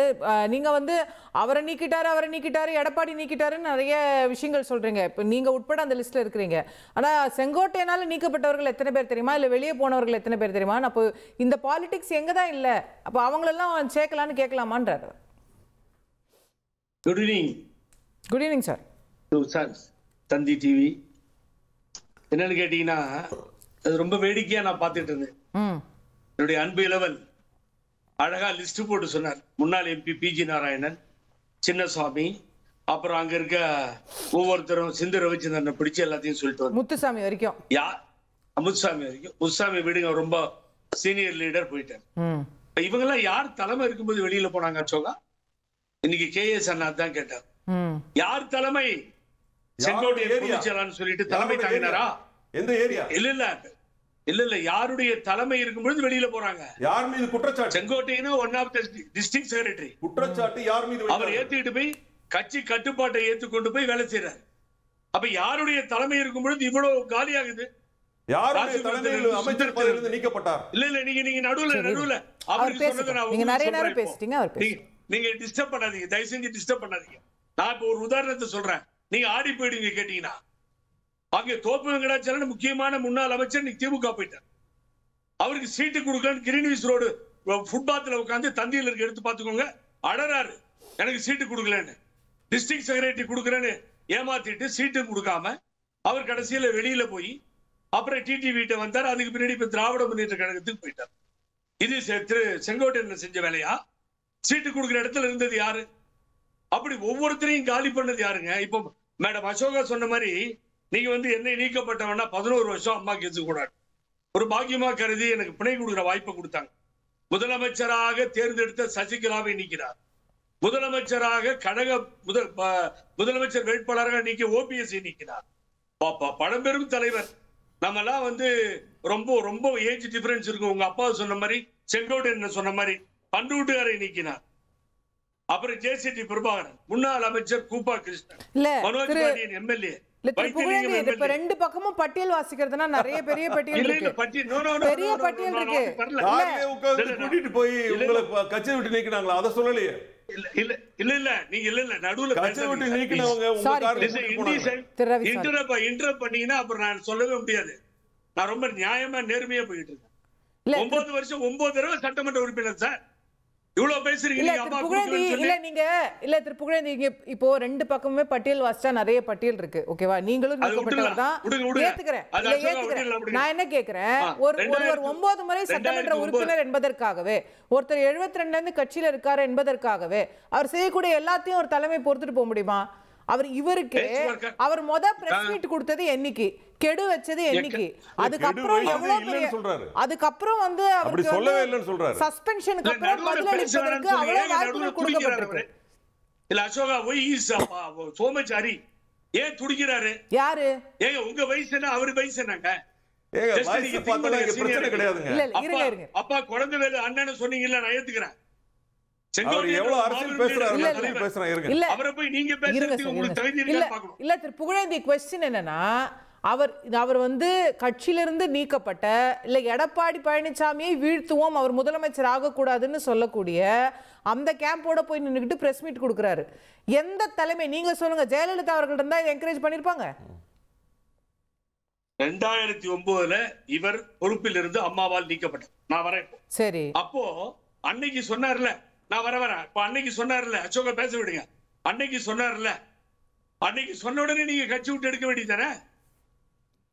நீங்க வந்து அவரை நீக்கிட்டாரு, எடப்பாடி நீக்கிட்டாருன்னு நிறைய விஷயங்கள் சொல்றீங்க. இப்ப நீங்க உட்பட அந்த லிஸ்ட்ல இருக்கிறீங்க. ஆனா செங்கோட்டையனால நீக்கப்பட்டவர்கள் எத்தனை பேர் தெரியுமா? இல்ல வெளியே போனவர்கள் எத்தனை பேர் தெரியுமா? அப்போ இந்த பாலிடிக்ஸ் எங்கதான் இல்ல, அப்ப அவங்களெல்லாம் சேர்க்கலான்னு கேட்கலாமான்றாரு. Good evening sir. Thanthi TV. என்னன்னு கேட்டீங்கன்னா, அது ரொம்ப வேடிக்கையா நான் பார்த்துட்டு இருந்தேன். என்னுடைய அன்பு இளவல் அழகா லிஸ்ட் போட்டு சொன்னார். முன்னாள் எம்பி பிஜி நாராயணன், சின்னசாமி, அப்புறம் அங்க இருக்க ஒவ்வொருத்தரும் சிந்து ரவிச்சந்திரனை பிடிச்சு எல்லாத்தையும் சொல்லிட்டு வந்தார். முத்துசாமி வரைக்கும், முத்துசாமி விடுங்க, ரொம்ப சீனியர் லீடர் போயிட்டார். இவங்க எல்லாம் யார் தலைமை இருக்கும்போது வெளியில போனாங்க அச்சோகா? இன்னைக்கு கேஎஸ் அண்ணா தான் கேட்டார், யார் தலைமை? செங்கோட்டையன் பொதுச்செயலாளர்னு சொல்லிட்டு தலைமை தாங்கினாரா? எந்த ஏரியா? இல்ல யாருடைய தலைமை இருக்கும்போது வெளியில போறாங்க. யார் மீது குற்றச்சாட்டு? Sengottaiyan one of the district secretary. குற்றச்சாட்டு யார் மீது? அவர் ஏத்திட்டு போய் கட்சி கட்டுப்பாட்டை ஏத்துக்கொண்டு போய் வேலை செய்யறாரு. அப்ப யாருடைய தலைமை இருக்கும்போது இவ்வளவு காலியாகுது? யாருடைய தலைமையில் அமைச்சர் பதவியிலிருந்து நீக்கப்பட்டார்? இல்ல நீங்க நடுவுல அவருக்கு சொன்னது நீங்க நிறைய நேரம் பேசிட்டீங்க. அவர் பேசுங்க, நீங்க டிஸ்டர்ப் பண்ணாதீங்க, தயவு செஞ்சு டிஸ்டர்ப் பண்ணாதீங்க. நான் இப்ப ஒரு உதாரணத்தை சொல்றேன், நீங்க ஆடி போயிடுங்க கேட்டீங்கன்னா. அங்க தோப்பு வெங்கடாச்சலம் முக்கியமான முன்னாள் அமைச்சர் திமுக போயிட்டார். அவருக்கு சீட்டு கொடுக்கலன்னு கிரீன்விச் ரோடு ஃபுட்பாத்ல உட்காந்து தந்தியில இருக்க எடுத்து பாத்துக்கோங்க, அடறாரு எனக்கு சீட்டு கொடுக்கலன்னு. டிஸ்ட்ரிக்ட் செக்ரட்டரி கொடுக்குறேன்னு ஏமாத்திட்டு சீட்டு கொடுக்காம அவர் கடைசியில வெளியில போய் அப்புறம் டிடிவிட்ட வந்தார். அதுக்கு பின்னாடி இப்ப திராவிட முன்னேற்ற கழகத்துக்கு போயிட்டார். இது திரு செங்கோட்டையன் செஞ்ச வேலையா? சீட்டு கொடுக்குற இடத்துல இருந்தது யாரு? அப்படி ஒவ்வொருத்தரையும் காலி பண்ணது யாருங்க? இப்போ மேடம் அசோகா சொன்ன மாதிரி நீங்க வந்து என்னை நீக்கப்பட்டவனா 11 வருஷம் அம்மா கேசு கூடாது ஒரு பாக்கியமா கருதி எனக்கு பிணை கொடுக்குற வாய்ப்பை கொடுத்தாங்க. முதலமைச்சராக தேர்ந்தெடுத்த சசிகலாவை நீக்கிறார். முதலமைச்சராக கழக முதலமைச்சர் வேட்பாளராக நீக்கிய ஓபிஎஸ் நீக்கிறார். பழம்பெரும் தலைவர். நம்ம எல்லாம் வந்து ரொம்ப ரொம்ப ஏஜ் டிஃபரன்ஸ் இருக்கும். உங்க அப்பா சொன்ன மாதிரி, செங்கோட்டையன் சொன்ன மாதிரி பண்டூட்டுகாரை நீக்கினார். அப்புறம் ஜேசிடி பிரபாகரன், முன்னாள் அமைச்சர் கூப்பா கிருஷ்ணன், மனோஜ் பாண்டியன் எம்எல்ஏ. இப்ப ரெண்டு பக்கமும் பட்டியல் வாசிக்கிறதுனா நிறைய பெரிய பட்டியல் இருக்கு. பெரிய பட்டியல் இருக்கு. கூட்டிட்டு போய் உங்களை கட்சியை விட்டு நீக்கினாங்களா? அதை சொல்லலையே. இல்ல நீங்க இல்ல நடுவுல கட்சியை விட்டு நீக்கினவங்க இன்டர் பண்ணீங்கன்னா அப்புறம் நான் சொல்லவே முடியாது. நான் ரொம்ப நியாயமா நேர்மையா போயிட்டு இருக்கேன். 9 வருஷம் 9 தடவை சட்டமன்ற உறுப்பினர் சார். இவ்வளவு பேசுறீங்க இல்ல நீங்க அம்மா திரு புகழேந்தி, கொடுக்கலன்னு சொல்லி. இல்ல நீங்க இல்ல திரு புகழேந்தி, நீங்க இப்போ ரெண்டு பக்கமுமே பட்டியல் வாசிச்சா நிறைய பட்டியல் இருக்கு. ஓகேவா? நீங்களும் அது நீக்கப்பட்டவர் தான். விடுங்க. ஏத்துக்கிறேன். அது இல்ல, அசோகா ஏத்துக்கிறேன். விட்டுடலாம், நான் என்ன கேக்குறேன், ஒருவர் 9 முறை சட்டமன்ற உறுப்பினர் என்பதற்காகவே, ஒருத்தர் 72 இருந்து கட்சியில இருக்காரு என்பதற்காகவே அவர் செய்யக்கூடிய எல்லாத்தையும் ஒரு தலைமை பொறுத்துட்டு போக முடியுமா? அவர் இவருக்கு அவர் பிரஸ் மீட் கொடுத்தது என்னைக்கு, கெடு வச்சது என்னைக்கு, அதுக்கப்புறம் எவ்வளவு பெரிய, அதுக்கப்புறம் வந்து அப்படி சொல்லவே இல்லைன்னு சொல்றாரு. சஸ்பென்ஷனுக்கு அப்புறம் பதிலளிப்பதற்கு அவ்வளவு வாய்ப்புகள் கொடுக்கப்பட்டிருக்கு. இல்ல அசோகா சோமச்சாரி ஏன் துடிக்கிறாரு? யாரு? ஏங்க உங்க வயசு என்ன, அவரு வயசு என்னங்க? பிரச்சனை கிடையாதுங்க. இல்ல இருங்க இருங்க. அப்பா குழந்தை வேலை அண்ணன் சொன்னீங்கல்ல, நான் ஏத்துக்கிறேன். அவர் எவ்வளவு அரசியல் பேசுறாரு, இல்ல அவரை போய் நீங்க பேசுறதுக்கு உங்களுக்கு தகுதி இருக்கா பார்க்கணும். இல்ல திரு புகழேந்தி, क्वेश्चन என்னன்னா, அவர் வந்து கட்சியிலிருந்து நீக்கப்பட்ட, இல்ல எடப்பாடி பழனிசாமியை வீழ்த்துவோம், அவர் முதலமைச்சர் ஆகக்கூடாதுன்னு சொல்லக்கூடிய அந்த கேம்போட போய் நின்னுக்கிட்டு பிரஸ் மீட் கொடுக்குறாரு. எந்த தலைமை, நீங்க சொல்லுங்க, ஜெயலலிதா அவர்கள் இருந்தா என்கரேஜ் பண்ணிருப்பாங்க? 2009 இவர் பொறுப்பில் இருந்து அம்மாவால் நீக்கப்பட்டார். நான் வரேன். சரி. அப்போ அன்னைக்கு சொன்னார்ல, நான் வரேன். இப்ப அன்னைக்கு சொன்னார்ல, அசோகா பேச விடுங்க. அன்னைக்கு சொன்னார்ல, அன்னைக்கு சொன்ன உடனே நீங்க கட்சி விட்டு எடுக்க வேண்டியதானே?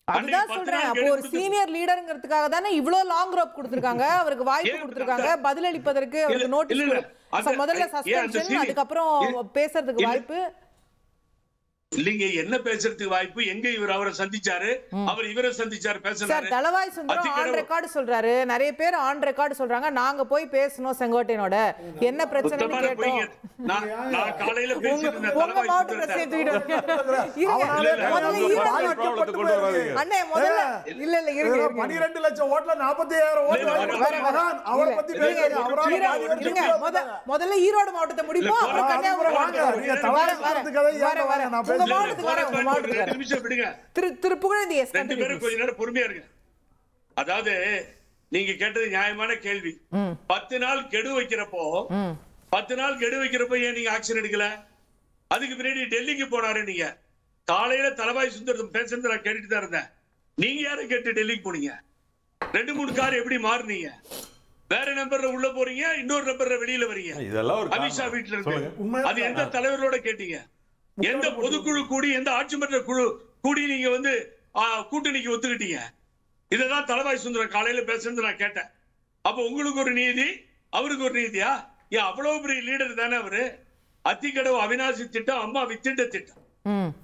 அதுதான் சொல்றேன். அப்போ ஒரு சீனியர் லீடர்ங்கிறதுக்காக தானே இவ்வளவு லாங் ரோப் கொடுத்திருக்காங்க, அவருக்கு வாய்ப்பு கொடுத்திருக்காங்க, பதிலளிப்பதற்கு அவருக்கு நோட்டீஸ், முதல்ல சஸ்பென்ஷன், அதுக்கப்புறம் பேசுறதுக்கு வாய்ப்பு இல்லைங்க. என்ன பேசுறதுக்கு வாய்ப்பு? எங்க இவர் அவரை சந்திச்சாரு, அவர் இவரை சந்திச்சாரு, பேசுறாரு. தலவாய் சுந்தரம் ஆன் ரெக்கார்டு சொல்றாரு, நிறைய பேர் ஆன் ரெக்கார்டு சொல்றாங்க, நாங்க போய் பேசணும் செங்கோட்டையனோட, என்ன பிரச்சனைன்னு கேட்டோம். நான் காலையில பேசிட்டு இருந்தேன். உங்க மாவட்ட பிரச்சனை அண்ணே முதல்ல இல்ல இல்ல இருங்க, 12 லட்சம் ஓட்ல 45000 ஓட்டு அவரை பத்தி பேசுங்க. முதல்ல ஈரோடு மாவட்டத்தை முடிப்போம், அப்புறம் கன்னியாகுமரி வாங்க. அதாவது நீங்க கேட்டது நியாயமான கேள்வி. 10 நாள் கெடு வைக்கிறப்போ 10 நாள் கெடு வைக்கிறப்போ ஏன் நீங்க ஆக்ஷன் எடுக்கல? அதுக்கு பின்னாடி டெல்லிக்கு போனாரு. நீங்க காலையில தலவாய் சுந்தரம் பேசுறது நான் கேட்டுட்டு தான் இருந்தேன். நீங்க யாரை கேட்டு டெல்லிக்கு போனீங்க? 2-3 கார் எப்படி மாறுனீங்க? வேற நம்பர்ல உள்ள போறீங்க, இன்னொரு நம்பர்ல வெளியில வரீங்க. அமித்ஷா வீட்டுல இருக்கு. அது எந்த தலைவரோட கேட்டீங்க? எந்த பொதுக்குழு கூடி, எந்த ஆட்சி மன்ற குழு கூடி நீங்க வந்து கூட்டணிக்கு ஒத்துக்கிட்டீங்க? இதெல்லாம் தலவாய் சுந்தரம் காலையில பேசுறது நான் கேட்டேன். அப்ப உங்களுக்கு ஒரு நீதி, அவருக்கு ஒரு நீதியா? ஏன் அவ்வளவு பெரிய லீடர் தானே அவரு. அத்திக்கடவு அவிநாசி திட்டம் அம்மா வித்திட்ட திட்டம்,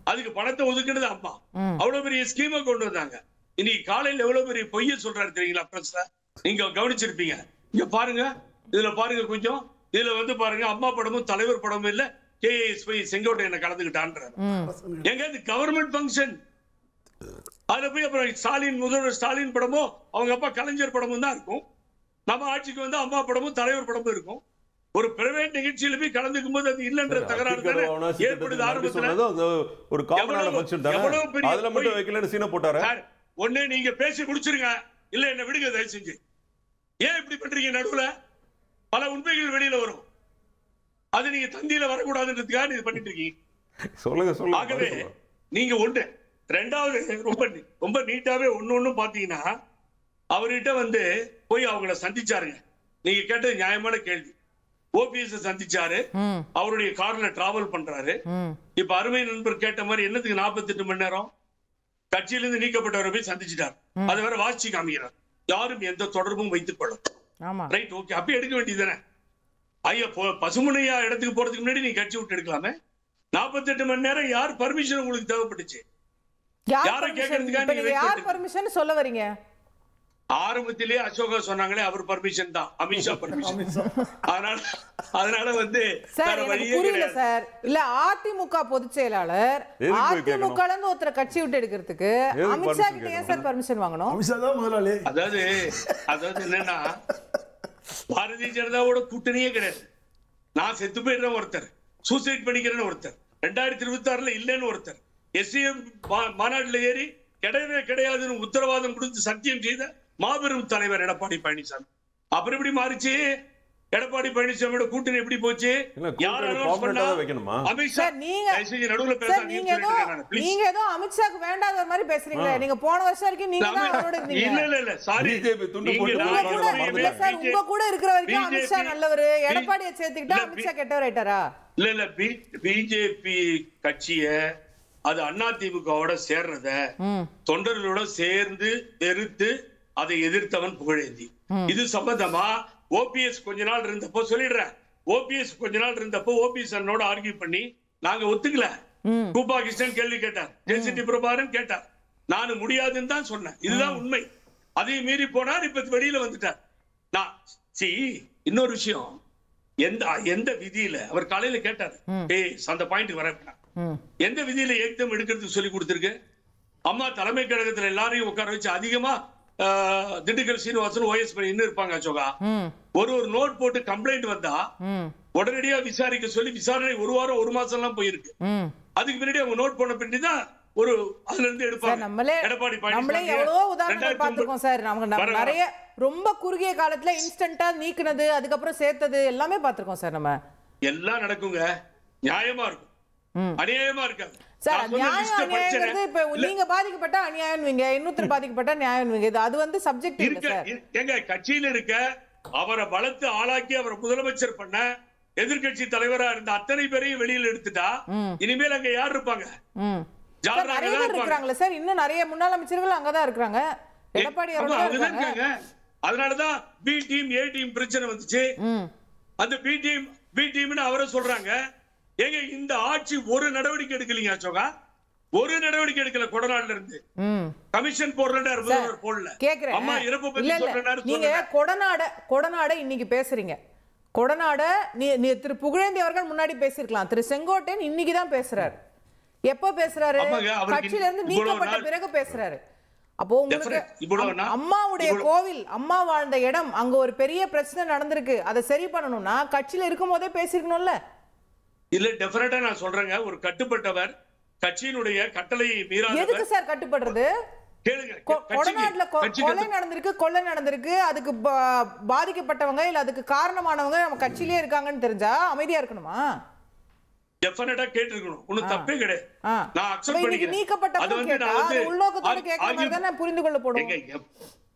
அதுக்கு பணத்தை ஒதுக்கினது அம்மா. அவ்வளவு பெரிய ஸ்கீமை கொண்டு வந்தாங்க. இன்னைக்கு காலையில எவ்வளவு பெரிய பொய்ய சொல்றாரு தெரியுங்களா பிரஸ்ல? நீங்க கவனிச்சிருப்பீங்க. இங்க பாருங்க, இதுல பாருங்க கொஞ்சம், இதுல வந்து பாருங்க, அம்மா படமும் தலைவர் படமும் இல்ல, KSP செங்கோட்டையனை கலந்துக்கிட்டான்றாரு. எங்க இது கவர்மெண்ட் ஃபங்க்ஷன்? அதுல போய் அப்புறம் ஸ்டாலின், முதல்வர் ஸ்டாலின் படமோ அவங்க அப்பா கலைஞர் படமும் தான் இருக்கும். நம்ம ஆட்சிக்கு வந்து அம்மா படமும் தலைவர் படமும் இருக்கும். ஒரு பிரைவேட் நிகழ்ச்சியில போய் கலந்துக்கும் போது அது இல்லன்ற தகராறு தானே ஏற்படுது ஆரம்பத்துல. ஒரு காமனான ஃபங்க்ஷன் தானே, அதுல மட்டும் வைக்கலன்னு சீனை போட்டாரு. ஒண்ணே நீங்க பேசி முடிச்சிருங்க, இல்ல என்ன விடுங்க தயவு செஞ்சு. ஏன் இப்படி பண்றீங்க? நடுவுல பல உண்மைகள் வெளியில வரும். அது நீங்க தந்தியில வரக்கூடாதுன்றதுக்காக இது பண்ணிட்டு இருக்கீங்க. சொல்லுங்க. ஆகவே நீங்க ஒன்று. ரெண்டாவது, ரொம்ப நீட்டாவே ஒண்ணு பாத்தீங்கன்னா, அவர்கிட்ட வந்து போய் அவங்கள சந்திச்சாருங்க. நீங்க கேட்டது நியாயமான கேள்வி. OPS சந்திச்சாரு, அவருடைய கார்ல டிராவல் பண்றாரு. இப்ப அருமை நண்பர் கேட்ட மாதிரி என்னத்துக்கு 48 மணி நேரம் கட்சியிலிருந்து நீக்கப்பட்டவரை போய் சந்திச்சுட்டார். அதை வேற வாட்சி காமிக்கிறார். யாரும் எந்த தொடர்பும் வைத்துக் கொள்ளும். Right, okay. அப்ப எடுக்க வேண்டியதுதானே? ஐயா பசுமுனையா இடத்துக்கு போறதுக்கு முன்னாடி நீங்க கட்சி விட்டு எடுக்கலாமே. 48 மணி நேரம் யார் பர்மிஷன் உங்களுக்கு தேவைப்பட்டுச்சு? யாரை கேட்கறதுக்காக யார் பர்மிஷன் சொல்ல வரீங்க? ஆரம்பத்திலேயே அசோகா சொன்னாங்களே, அவர் பர்மிஷன் தான், அமித்ஷா பர்மிஷன். அதனால வந்து புரியல சார். இல்ல அதிமுக பொதுச் செயலாளர் அதிமுக இருந்து ஒருத்தர கட்சி விட்டு எடுக்கிறதுக்கு அமித்ஷா கிட்ட ஏன் சார் பர்மிஷன் வாங்கணும்? அமித்ஷா தான் முதலாளி. அதாவது என்னன்னா, பாரதிய ஜனதாவோட கூட்டணியே கிடையாது. நான் செத்து போயிடுறேன் ஒருத்தர், சூசைட் பண்ணிக்கிறேன்னு ஒருத்தர், 2026 இல்லைன்னு ஒருத்தர், SCM மாநாடுல ஏறி கிடையவே கிடையாதுன்னு உத்தரவாதம் கொடுத்து சத்தியம் செய்த மாபெரும் தலைவர் எடப்பாடி பழனிசாமி. அப்புறம் எப்படி மாறிச்சு? எடப்பாடி பழனிசாமியோட கூட்டணி எப்படி போச்சு? யார் அனௌன்ஸ் பண்ணா? அமித்ஷா நடுவுல நீங்க ஏதோ அமித்ஷாக்கு வேண்டாத மாதிரி பேசுறீங்க. நீங்க போன வருஷம் வரைக்கும் நீங்க தான் அவரோட இருந்தீங்க. இல்ல சாரி, உங்க கூட இருக்கிற வரைக்கும் அமித்ஷா நல்லவர், எடப்பாடியை சேர்த்துக்கிட்டா அமித்ஷா கெட்டவர் ஆயிட்டாரா? இல்ல பிஜேபி கட்சிய அது அதிமுகவோட சேர்றத தொண்டர்களோட சேர்ந்து வெறுத்து அதை எதிர்த்தவன் புகழேந்தி. இது சம்பந்தமா ஓபிஎஸ் கொஞ்ச நாள் இருந்தப்போ சொல்லிடுறேன், ஓபிஎஸ் கொஞ்ச நாள் இருந்தப்போ ஓபிஎஸ் அண்ணோட ஆர்கியூ பண்ணி நாங்க ஒத்துக்கல. ரூபா கிருஷ்ணன் கேள்வி கேட்டார், ஜெயசிட்டி பிரபாகரன் கேட்டார், நான் முடியாதுன்னு தான் சொன்னேன். இதுதான் உண்மை. அதையும் மீறி போனார், இப்ப வெளியில வந்துட்டார். நான் இன்னொரு விஷயம், எந்த விதியில அவர் காலையில கேட்டார், அந்த பாயிண்ட் வர எந்த விதியில ஏக்தம் எடுக்கிறதுக்கு சொல்லி கொடுத்திருக்கு? அம்மா தலைமை கழகத்துல எல்லாரையும் உட்கார வச்சு அதிகமா திண்டுக்கல் சீனிவாசன் ஓஎஸ் இன்னும் இருப்பாங்க அசோகா. ஒரு நோட் போட்டு கம்ப்ளைண்ட் வந்தா உடனடியா விசாரிக்க சொல்லி விசாரணை 1 வாரம் 1 மாசம் எல்லாம் போயிருக்கு. அதுக்கு முன்னாடி அவங்க நோட் பண்ண பின்னாடி தான் ஒரு அதுல இருந்து எடுப்பாங்க. எடப்பாடி பழனிசாமி எவ்வளவோ உதாரணங்கள் பார்த்திருக்கோம் சார். நம்ம நிறைய ரொம்ப குறுகிய காலத்துல இன்ஸ்டன்ட்டா நீக்குனது, அதுக்கப்புறம் சேர்த்தது எல்லாமே பார்த்திருக்கோம் சார். நம்ம எல்லாம் நடக்குங்க, நியாயமா இருக்கும், அநியாயமா இருக்காது சார். அநியாயம் இப்ப நீங்க பாதிக்கப்பட்ட அநியாயம்வீங்க, இன்னொருத்தர் பாதிக்கப்பட்ட நியாயம்வீங்க. இது அது வந்து சப்ஜெக்ட் இல்ல சார். எங்க கட்சியில இருக்க அவரை வளர்த்து ஆளாக்கி அவரை முதலமைச்சர் பண்ண எதிர்கட்சி தலைவரா இருந்த அத்தனை பேரையும் வெளியில எடுத்துட்டா இனிமேல் அங்க யார் இருப்பாங்க? நிறைய பேர் இருக்காங்களா சார்? இன்னும் நிறைய முன்னாள் அமைச்சர்கள் அங்கதான் இருக்காங்க. எடப்பாடி இருக்காங்க. அதனாலதான் பி டீம் ஏ டீம் பிரச்சனை வந்துச்சு. அந்த பி டீம்னு அவரை சொல்றாங்க. ஏங்க இந்த ஆட்சி ஒரு நடவடிக்கை எடுக்கலீங்க அசோகா, ஒரு நடவடிக்கை எடுக்கல. கொடநாடுல இருந்து கமிஷன் போடல. அம்மா இறப்பு பத்தி சொல்றாரு. நீங்க கொடநாட இன்னைக்கு பேசுறீங்க. கொடநாட திரு புகழேந்தி அவர்கள் முன்னாடி பேசிருக்கலாம். திரு செங்கோட்டையன் இன்னைக்கு தான் பேசுறாரு. எப்ப பேசுறாரு? கட்சியில இருந்து நீக்கப்பட்ட பிறகு பேசுறாரு. அப்போ உங்களுக்கு அம்மாவுடைய கோவில், அம்மா வாழ்ந்த இடம், அங்க ஒரு பெரிய பிரச்சனை நடந்திருக்கு. அதை சரி பண்ணணும்னா கட்சியில இருக்கும் போதே பேசிருக்கணும்ல. இல்ல டெஃபினட்டா நான் சொல்றேங்க, ஒரு கட்டுப்பட்டவர் கட்சியினுடைய கட்டளையை மீறாதவர். எதுக்கு சார் கட்டுப்படுறது? கேளுங்க, கொடநாட்டுல கொலை நடந்திருக்கு, கொலை நடந்திருக்கு, அதுக்கு பாதிக்கப்பட்டவங்க இல்ல அதுக்கு காரணமானவங்க நம்ம கட்சியிலே இருக்காங்கன்னு தெரிஞ்சா அமைதியா இருக்கணுமா? டெஃபினட்டா கேட்டிருக்கணும், ஒண்ணும் தப்பே கிடையாது. நான் அக்செப்ட் பண்ணிக்கிறேன். நீக்கப்பட்ட அது வந்து நான் உள்நோக்கத்தோட கேக்குற மாதிரி தான் நான் புரிந்து கொள்ள போறேன்.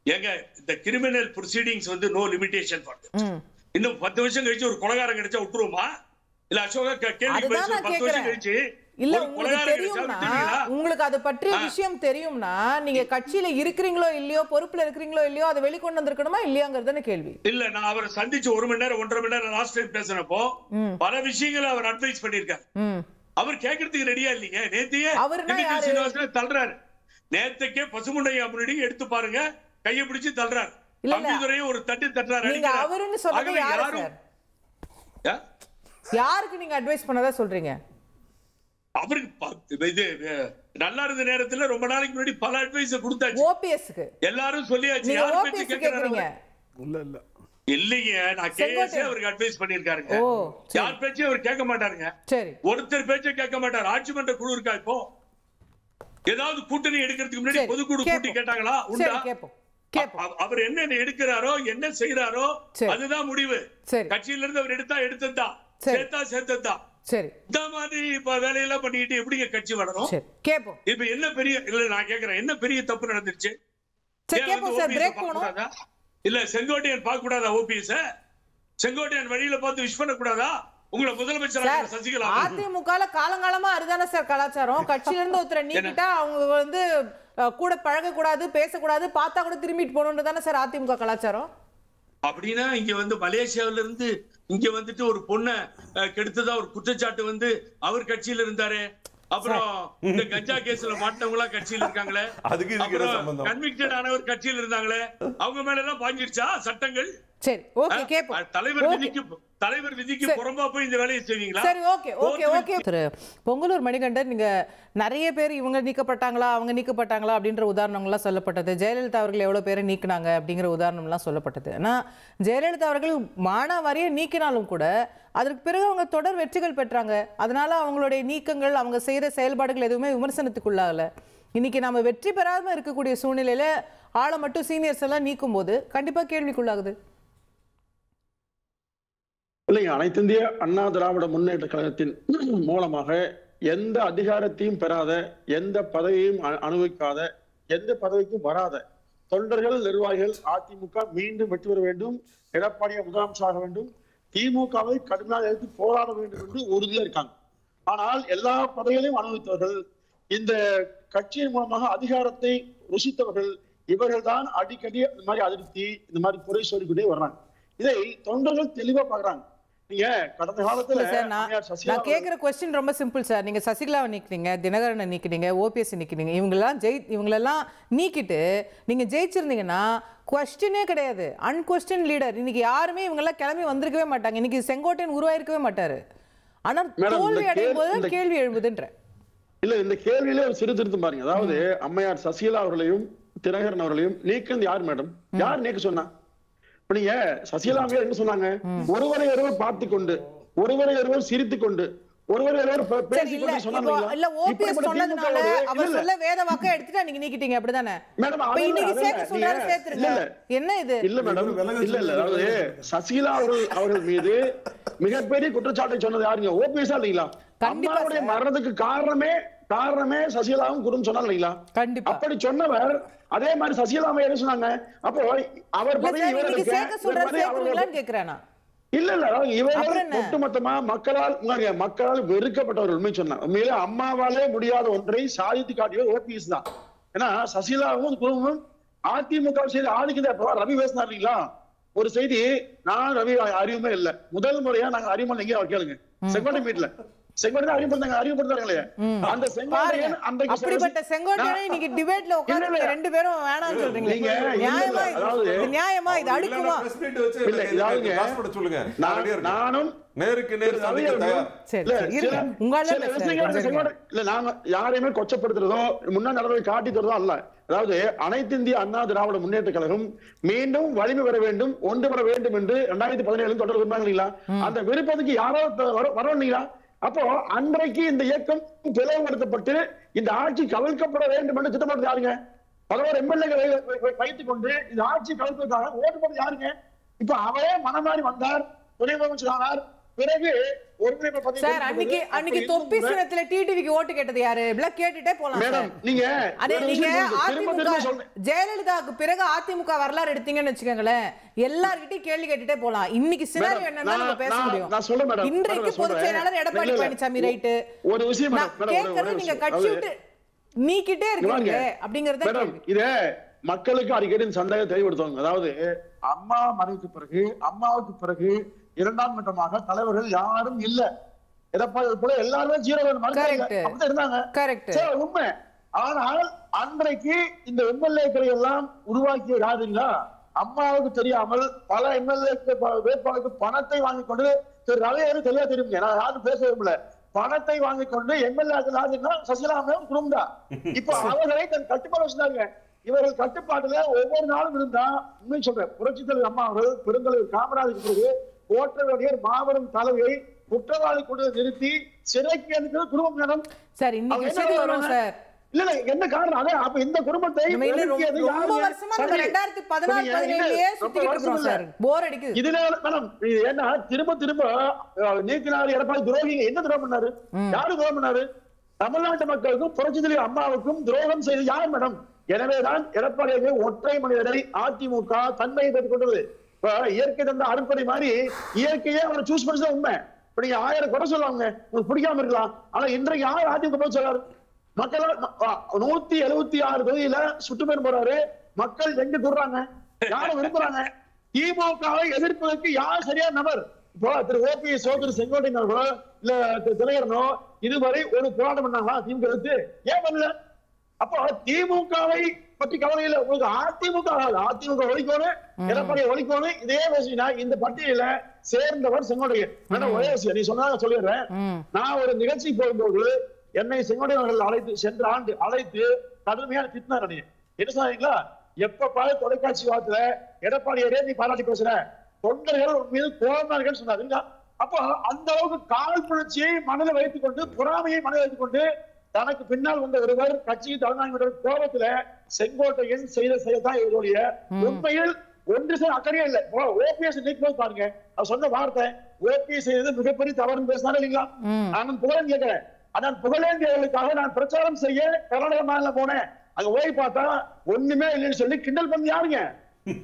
ஏங்க இந்த கிரிமினல் ப்ரொசீடிங்ஸ் வந்து நோ லிமிட்டேஷன் ஃபார் தட். இன்னும் 10 வருஷம் கழிச்சு ஒரு கொலைகாரன் கிடைச்சா விட்டுருவோமா? இல்ல அசோகா கேள்வி 10 வருஷம் கழிச்சு இல்ல உங்களுக்கு தெரியும்னா, உங்களுக்கு அது பற்றிய விஷயம் தெரியும்னா நீங்க கட்சியில இருக்கிறீங்களோ இல்லையோ, பொறுப்புல இருக்கிறீங்களோ இல்லையோ, அதை வெளிக்கொண்டு வந்திருக்கணுமா இல்லையாங்கிறதுன்னு கேள்வி. இல்ல நான் அவரை சந்திச்சு 1 மணி நேரம் 1.5 மணி நேரம் லாஸ்ட் டைம் பேசினப்போ பல விஷயங்களை அவர் அட்வைஸ் பண்ணிருக்காரு. அவர் கேட்கறதுக்கு ரெடியா இல்லைங்க. நேத்தையே சீனிவாசன் தள்ளுறாரு. நேத்துக்கே பசுமுண்டையா முன்னாடி எடுத்து பாருங்க, கையை பிடிச்சு தள்ளுறாரு. கம்ப்யூட்டரையும் ஒரு தட்டுறாரு. அவருன்னு சொல்றது யாரு? யாருக்கு நீங்க அட்வைஸ் பண்ணதா சொல்றீங்க? அவருக்கு இது நல்லா இருந்த நேரத்துல ரொம்ப நாளைக்கு முன்னாடி பல அட்வைஸ் கொடுத்தாச்சு. ஓபிஎஸ்க்கு எல்லாரும் சொல்லியாச்சு. யார் பேச்சு கேக்குறீங்க? இல்லைங்க, நான் கேஎஸ் அவருக்கு அட்வைஸ் பண்ணிருக்காருங்க. யார் பேச்சு அவர் கேட்க மாட்டாருங்க. சரி, ஒருத்தர் பேச்சை கேட்க மாட்டார். ஆட்சி மன்ற குழு இருக்கா இப்போ? ஏதாவது கூட்டணி எடுக்கிறதுக்கு முன்னாடி பொதுக்குழு கூட்டி கேட்டாங்களா? உண்டா? அவர் என்ன எடுக்கிறாரோ என்ன செய்யறாரோ அதுதான் முடிவு. கட்சியில இருந்து அவர் எடுத்ததா, சேர்த்ததா. சரி, இந்த மாதிரி இப்ப வேலையெல்லாம் பண்ணிட்டு எப்படிங்க கட்சி வளரும்? இப்ப என்ன பெரிய இல்ல நான் கேக்குறேன், என்ன பெரிய தப்பு நடந்துருச்சு? இல்ல செங்கோட்டையன் பார்க்க கூடாதா? ஓபிஎஸ் செங்கோட்டையன் வழியில பார்த்து விஷ் பண்ண கூடாதா? உங்களை முதலமைச்சர் சசிகலா அதிமுக காலங்காலமா அதுதானே சார் கலாச்சாரம். கட்சியில இருந்து ஒருத்தரை நீக்கிட்டா அவங்க வந்து கூட பழக கூடாது, பேசக்கூடாது, பார்த்தா கூட திரும்பிட்டு போகணும்னு தானே சார் அதிமுக கலாச்சாரம். அப்படின்னா இங்க வந்து மலேசியாவில இருந்து இங்க வந்துட்டு ஒரு பொண்ணை கெடுத்ததா ஒரு குற்றச்சாட்டு வந்து அவர் கட்சியில இருந்தாரு. அப்புறம் இந்த கஞ்சா கேஸ்ல மாட்டவங்களா கட்சியில இருக்காங்களே, கன்விக்டட் ஆனவர் கட்சியில இருந்தாங்களே, அவங்க மேல எல்லாம் பாஞ்சிருச்சா சட்டங்கள்? சரி, ஓகே, கேப்போம். தலைவர் விதிக்கு புறம்பா போய் இந்த வேலையை செய்வீங்களா? சரி, ஓகே ஓகே ஓகே. திரு பொங்கலூர் மணிகண்டன், நீங்க நிறைய பேர் இவங்க நீக்கப்பட்டாங்களா அவங்க நீக்கப்பட்டாங்களா அப்படின்ற உதாரணங்கள்லாம் சொல்லப்பட்டது. ஜெயலலிதா அவர்கள் எவ்வளவு பேரை நீக்கினாங்க அப்படிங்கிற உதாரணம்லாம் சொல்லப்பட்டது. ஆனா ஜெயலலிதா அவர்கள் மானாவாரியை நீக்கினாலும் கூட அதற்கு பிறகு அவங்க தொடர் வெற்றிகள் பெற்றாங்க. அதனால அவங்களுடைய நீக்கங்கள், அவங்க செய்யற செயல்பாடுகள் எதுவுமே விமர்சனத்துக்குள்ளாகல. இன்னைக்கு நம்ம வெற்றி பெறாம இருக்கக்கூடிய சூழ்நிலையில ஆளை மட்டும் சீனியர்ஸ் எல்லாம் நீக்கும் போது கண்டிப்பா கேள்விக்குள்ளாகுது. இல்லைங்க, அனைத்து இந்திய அண்ணா திராவிட முன்னேற்ற கழகத்தின் மூலமாக எந்த அதிகாரத்தையும் பெறாத, எந்த பதவியையும் அனுபவிக்காத, எந்த பதவிக்கும் வராத தொண்டர்கள், நிர்வாகிகள் அதிமுக மீண்டும் வெற்றி பெற வேண்டும், எடப்பாடியை முதலமைச்சராக வேண்டும், திமுகவை கடுமையாக எதிர்த்து போராட வேண்டும் என்று உறுதியா இருக்காங்க. ஆனால் எல்லா பதவிகளையும் அனுபவித்தவர்கள், இந்த கட்சியின் மூலமாக அதிகாரத்தை ருசித்தவர்கள், இவர்கள் தான் அடிக்கடி இந்த மாதிரி அதிருப்தி, இந்த மாதிரி குறை சொல்லிக்கிட்டே வர்றாங்க. இதை தொண்டர்கள் தெளிவா பாக்குறாங்க. நீங்க கடந்த காலத்துல நான் கேக்குற கொஸ்டின் ரொம்ப சிம்பிள் சார். நீங்க சசிகலாவை நீக்கினீங்க, தினகரனை நீக்கினீங்க, ஓபிஎஸ் நீக்கினீங்க, இவங்களெல்லாம் நீக்கிட்டு நீங்க ஜெயிச்சிருந்தீங்கன்னா கொஸ்டினே கிடையாது. அன்கொஸ்டின் லீடர். இன்னைக்கு யாருமே இவங்கெல்லாம் கிளம்பி வந்திருக்கவே மாட்டாங்க. இன்னைக்கு செங்கோட்டையன் உருவாயிருக்கவே மாட்டாரு. ஆனா தோல்வி அடையும் போது கேள்வி எழுப்புதுன்ற இல்ல, இந்த கேள்வியில ஒரு சிறு திருத்தம் பாருங்க. அதாவது அம்மையார் சசிகலா அவர்களையும் தினகரன் அவர்களையும் நீக்கிறது யார் மேடம்? யார் நீக்க சொன்னா? நீங்க சசிகலா என்ன சொன்னாங்க? ஒருவரை ஒருவர் பார்த்து கொண்டு, ஒருவரை ஒருவர் சிரித்து கொண்டு, ஒருவரை ஒருவர் பேசிக்கொண்டு சொன்னாங்க. இல்ல ஓபிஎஸ் சொன்னதுனால அவர் சொல்ல வேத வாக்க எடுத்துட்டு நீங்க நீக்கிட்டீங்க, அப்படிதானே மேடம்? இன்னைக்கு சேர்க்க சொல்றாரு, சேர்த்துருங்க. என்ன இது? இல்ல மேடம், இல்ல அதாவது சசிகலா அவர்கள் மீது மிகப்பெரிய குற்றச்சாட்டை சொன்னது யாருங்க? ஓபிஎஸ் இல்லைங்களா? அம்மாவுடைய மரணத்துக்கு காரணமே சசிகலாவும் குடும்பம் சொன்னாங்க இல்லைங்களா? அப்படி சொன்னவர் அதே மாதிரி சசிகலாவை என்ன சொன்னாங்க? அப்போ அவர் இல்ல இவர்கள் ஒட்டுமொத்தமா மக்களால் வெறுக்கப்பட்டவர். உண்மை சொன்னா உண்மையிலே அம்மாவாலே முடியாத ஒன்றை சாதித்து காட்டியவர் ஓபிஎஸ் தான். ஏன்னா சசிகலாவும் குடும்பமும் அதிமுக செய்தி ஆதிக்க ரவி பேசினார் இல்லைங்களா? ஒரு செய்தி, நான் ரவி அறிவுமே இல்ல, முதல் முறையா நாங்க அறிமுகம் எங்கேயா கேளுங்க, செங்கோட்டை மீட்ல செங்கோட்டை அறிமுகப்படுத்தாங்களே, அந்த செங்கோட்டையன் அப்படிப்பட்ட செங்கோட்டையனை இன்னைக்கு டிபேட்ல உட்கார்ந்து ரெண்டு பேரும் வேணாம்னு சொல்றீங்க. நியாயமா இது அடுக்குமா? சொல்லுங்க. நானும் நேருக்கு நேர் நாங்க யாரையுமே கொச்சப்படுத்துறதோ முன்னாடி நடவடிக்கை காட்டி தரதோ அல்ல. அதாவது அனைத்து இந்திய அண்ணா திராவிட முன்னேற்ற கழகம் மீண்டும் வலிமை பெற வேண்டும், ஒன்று பெற வேண்டும் என்று 2017 தொடர்பு இருந்தாங்களா? அந்த விருப்பத்துக்கு யாராவது வரவீங்களா? அப்போ அன்றைக்கு இந்த இயக்கம் பிளவுபடுத்தப்பட்டு இந்த ஆட்சி கவிழ்க்கப்பட வேண்டும் என்று திட்டமிட்டு யாருங்க? 11 எம்எல்ஏ வைத்துக் கொண்டு இந்த ஆட்சி கவிழ்ப்பதற்காக ஓட்டு போட்டு யாருங்க? இப்ப அவரே மனமாறி வந்தார், துணை முதலமைச்சர் ஆனார். பிறகு அன்னைக்கு தொப்பி சின்னத்துல டிடிவிக்கு ஓட்டு கேட்டது யாரு? இப்படிலாம் கேட்டுட்டே போலாம். ஜெயலலிதாவுக்கு பிறகு அதிமுக வரலாறு எடுத்தீங்கன்னு வச்சுக்கோங்களேன், எல்லார்கிட்டயும் கேள்வி கேட்டுட்டே போலாம். இன்னைக்கு சினாரியோ என்னன்னா நம்ம பேச முடியும். இன்றைக்கு பொதுச் செயலாளர் எடப்பாடி பழனிசாமி ரைட்டு, ஒரு விஷயம் கேட்கறது நீங்க கட்சி விட்டு நீக்கிட்டே இருக்கீங்க அப்படிங்கறத இத மக்களுக்கு அடிக்கடி சந்தேகம் தெளிவுபடுத்துவாங்க. அதாவது அம்மா மறைவுக்கு அம்மாவுக்கு பிறகு இரண்டாம் கட்டமாக தலைவர்கள் யாரும் இல்ல. எடப்பாடி போல எல்லாருமே ஜீரோ இருந்தாங்க, உண்மை. ஆனால் அன்றைக்கு இந்த எம்எல்ஏக்களை எல்லாம் உருவாக்கிய யாருங்களா? அம்மாவுக்கு தெரியாமல் பல எம்எல்ஏ வேட்பாளருக்கு பணத்தை வாங்கி கொண்டு, திரு ரவையரு தெளிவா தெரியும், யாரும் பேச விரும்பல, பணத்தை வாங்கி கொண்டு எம்எல்ஏக்கள் யாருன்னா சசிகலாவும் குடும்பம் தான். இப்ப அவர்களை தன் கட்டுப்பாடு வச்சிருந்தாங்க. இவர்கள் கட்டுப்பாட்டுல ஒவ்வொரு நாளும் இருந்தா, உண்மை சொல்றேன், புரட்சி தலைவர் அம்மா அவர்கள் பெருந்தலைவர் காமராஜர் பிறகு போற்ற வேண்டிய மாபெரும் தலைவியை குற்றவாளி கொண்டு நிறுத்தி சிறைக்கு அனுப்பி குடும்பம் வேணும் சார். இல்ல என்ன காரணம்? அதே அப்ப இந்த குடும்பத்தை ஏன்னா திரும்ப நீக்கினார் எடப்பாடி. துரோகிங்க என்ன துரோகம் பண்ணாரு? யாரு துரோகம் பண்ணாரு? தமிழ்நாட்டு மக்களுக்கும் புரட்சி தலைவர் அம்மாவுக்கும் துரோகம் செய்து யார் மேடம்? எனவேதான் எடப்பாடியை ஒற்றை மனிதரை அதிமுக தன்மையை பெற்றுக் கொண்டது. இயற்கை தந்த அறுப்படை மாதிரி இயற்கையே அவரை சூஸ் பண்ணி உண்மை. இப்ப நீங்க 1000 குறை சொல்லுவாங்க, உங்களுக்கு பிடிக்காம இருக்கலாம். ஆனா இன்றைக்கு யார் அதிமுக போய் சொல்றாரு? மக்கள் 176 தொகுதியில சுற்றுப்பயணம் போறாரு. மக்கள் எங்க கூடுறாங்க? யாரும் விரும்புறாங்க? திமுகவை எதிர்ப்பதற்கு யார் சரியான நபர்? இப்போ திரு ஓபிஎஸ் திரு செங்கோட்டையனோ இல்ல தினகரனோ இதுவரை ஒரு போராட்டம் பண்ணாங்களா திமுக எதிர்த்து? ஏன் பண்ணல? அப்போ திமுகவை பற்றி கவலை இல்லை உங்களுக்கு. அதிமுக ஒழிக்கணும், எடப்பாடியை ஒழிக்கணும். இதே பேசினா இந்த பட்டியல சேர்ந்தவர் செங்கோட்டையன். ஒரே விஷயம் நீ சொன்னா சொல்லிடுறேன். நான் ஒரு நிகழ்ச்சி போகும்போது என்னை செங்கோட்டையன் அவர்கள் சென்ற ஆண்டு அழைத்து கடுமையான திட்டினார். என்ன சொன்னீங்களா? எப்ப பாரு தொலைக்காட்சி வாரத்துல எடப்பாடியை நீ பாராட்டி பேசுற, தொண்டர்கள் மீது கோபமார்கள் சொன்னார். அப்போ அந்த அளவுக்கு கால் புணர்ச்சியை மனதில் வைத்துக் கொண்டு, பொறாமையை மனதில் வைத்துக் கொண்டு, தனக்கு பின்னால் வந்த ஒருவர் கட்சியை தலைமை கோபத்துல செங்கோட்டையன் செய்த செயல்தான் இவருடைய. உண்மையில் ஒன்று சேர அக்கறையே இல்லை. ஓபிஎஸ் நீக்கும்போது பாருங்க, அவர் சொன்ன வார்த்தை ஓபிஎஸ் செய்தது மிகப்பெரிய தவறுன்னு பேசினாரு இல்லைங்களா? நான் புகழேன் கேட்கிறேன். ஆனால் புகழேந்தியர்களுக்காக நான் பிரச்சாரம் செய்ய கர்நாடக மாநிலம் போனேன். அங்க போய் பார்த்தா ஒண்ணுமே இல்லைன்னு சொல்லி கிண்டல் பண்ணி யாருங்க?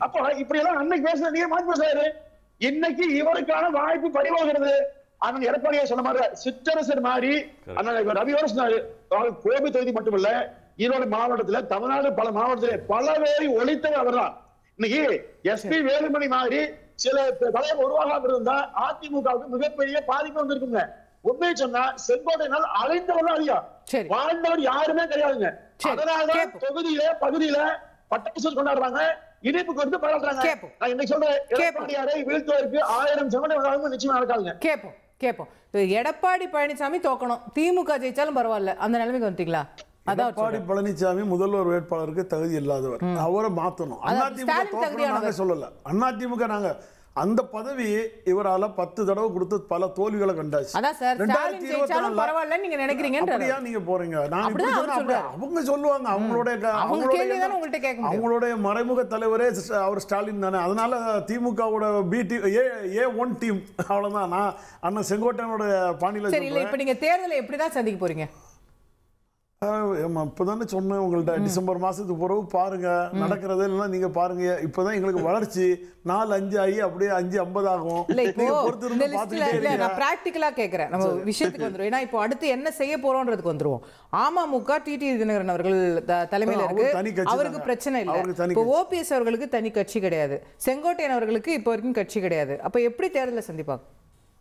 அப்ப இப்படி எல்லாம் அன்னைக்கு பேசுறது நீங்க மாற்றி பேசுறாரு. இன்னைக்கு இவருக்கான வாய்ப்பு பறிவாகிறது. அண்ணன் எடப்பாடியை சொன்ன மாதிரி சிற்றரசர் மாதிரி அண்ணன் ரவியோட சொன்னாரு. கோபி தொகுதி மட்டுமல்ல, ஈரோடு மாவட்டத்துல, தமிழ்நாடு பல மாவட்டத்திலே பல பேரை ஒழித்தவர் அவர் தான். இன்னைக்கு எஸ்பி வேலுமணி மாதிரி சில தலைவர் உருவாகாம இருந்தா அதிமுகவுக்கு மிகப்பெரிய பாதிப்பு வந்திருக்குங்க. உண்மையை சொன்னா செங்கோட்டையினால் அழைந்தவர் அதிகம், வாழ்ந்தவர் யாருமே கிடையாதுங்க. அதனாலதான் பகுதியில பட்டாசு கொண்டாடுறாங்க, இனிப்பு கொடுத்து பாராட்டுறாங்க. நான் இன்னைக்கு சொல்றேன், எடப்பாடியாரை வீழ்த்துவதற்கு 1000 செங்கோட்டை நிச்சயமா நடக்காதுங்க. கேட்போம். எடப்பாடி பழனிசாமி தோக்கணும், திமுக ஜெயிச்சாலும் பரவாயில்ல, அந்த நிலைமைக்கு வந்துட்டீங்களா? எடப்பாடி பழனிசாமி முதல்வர் வேட்பாளருக்கு தகுதி இல்லாதவர், அவரை மாத்தணும். அதிமுக சொல்லல, அதிமுக நாங்க அந்த பதவி இவரால 10 தடவை கொடுத்து பல தோல்விகளை கண்டாச்சு. நீங்க போறீங்க, அவங்க சொல்லுவாங்க, அவங்களுடைய மறைமுக தலைவரே அவர் ஸ்டாலின் தானே. அதனால திமுகவோட பி டீம், A1 டீம், அவ்வளவுதான். நான் அண்ணன் செங்கோட்டையனோட பாணியில இப்ப நீங்க தேர்தலை எப்படிதான் சந்திக்க போறீங்க? இப்பதானே சொன்னேன் உங்கள்ட்ட, டிசம்பர் மாசத்துக்கு பிறகு பாருங்க நடக்கிறது எல்லாம் நீங்க பாருங்க. இப்பதான் எங்களுக்கு வளர்ச்சி 4-5 ஆகி அப்படியே 5-50 ஆகும். பிராக்டிகலா கேக்குறேன், நம்ம விஷயத்துக்கு வந்துருவோம். ஏன்னா இப்போ அடுத்து என்ன செய்ய போறோம்ன்றதுக்கு வந்துருவோம். அமமுக டிடி தினகரன் அவர்கள் தலைமையில இருக்கு, அவருக்கு பிரச்சனை இல்லை. இப்போ ஓபிஎஸ் அவர்களுக்கு தனி கட்சி கிடையாது, செங்கோட்டையன் அவர்களுக்கு இப்போ வரைக்கும் கட்சி கிடையாது. அப்ப எப்படி தேர்தலை சந்திப்பாங்க?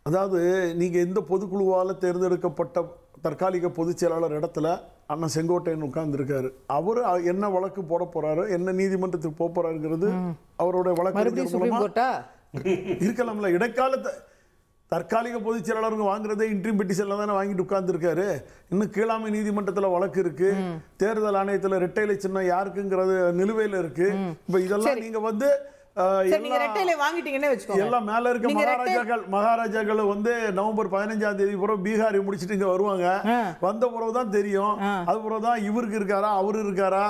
அதாவது நீங்க எந்த பொதுக்குழுவால தேர்ந்தெடுக்கப்பட்ட தற்காலிக பொதுச் செயலாளர் இடத்துல அண்ணன் செங்கோட்டையன் உட்கார்ந்து இருக்காரு. அவரு என்ன வழக்கு போட போறாரு, என்ன நீதிமன்றத்துக்கு போக போறாருங்கிறது அவருடைய வழக்கு இருக்கலாம்ல. இடைக்கால தற்காலிக பொதுச் செயலாளர் வாங்குறதே இன்ட்ரீம் பெட்டிஷன்ல தானே வாங்கிட்டு உட்கார்ந்து இருக்காரு. இன்னும் கீழாமை நீதிமன்றத்துல வழக்கு இருக்கு, தேர்தல் ஆணையத்துல இரட்டை இலை சின்னம் யாருக்குங்கிறது நிலுவையில இருக்கு. இப்ப இதெல்லாம் நீங்க வந்து எல்லாம் மேல இருக்க மகாராஜாக்கள் வந்து நவம்பர் 15ஆம் தேதி பிறகு பீகாரை முடிச்சுட்டு இங்க வருவாங்க. வந்த பிறகுதான் தெரியும், அது பிறகுதான் இவருக்கு இருக்காரா அவரு இருக்காரா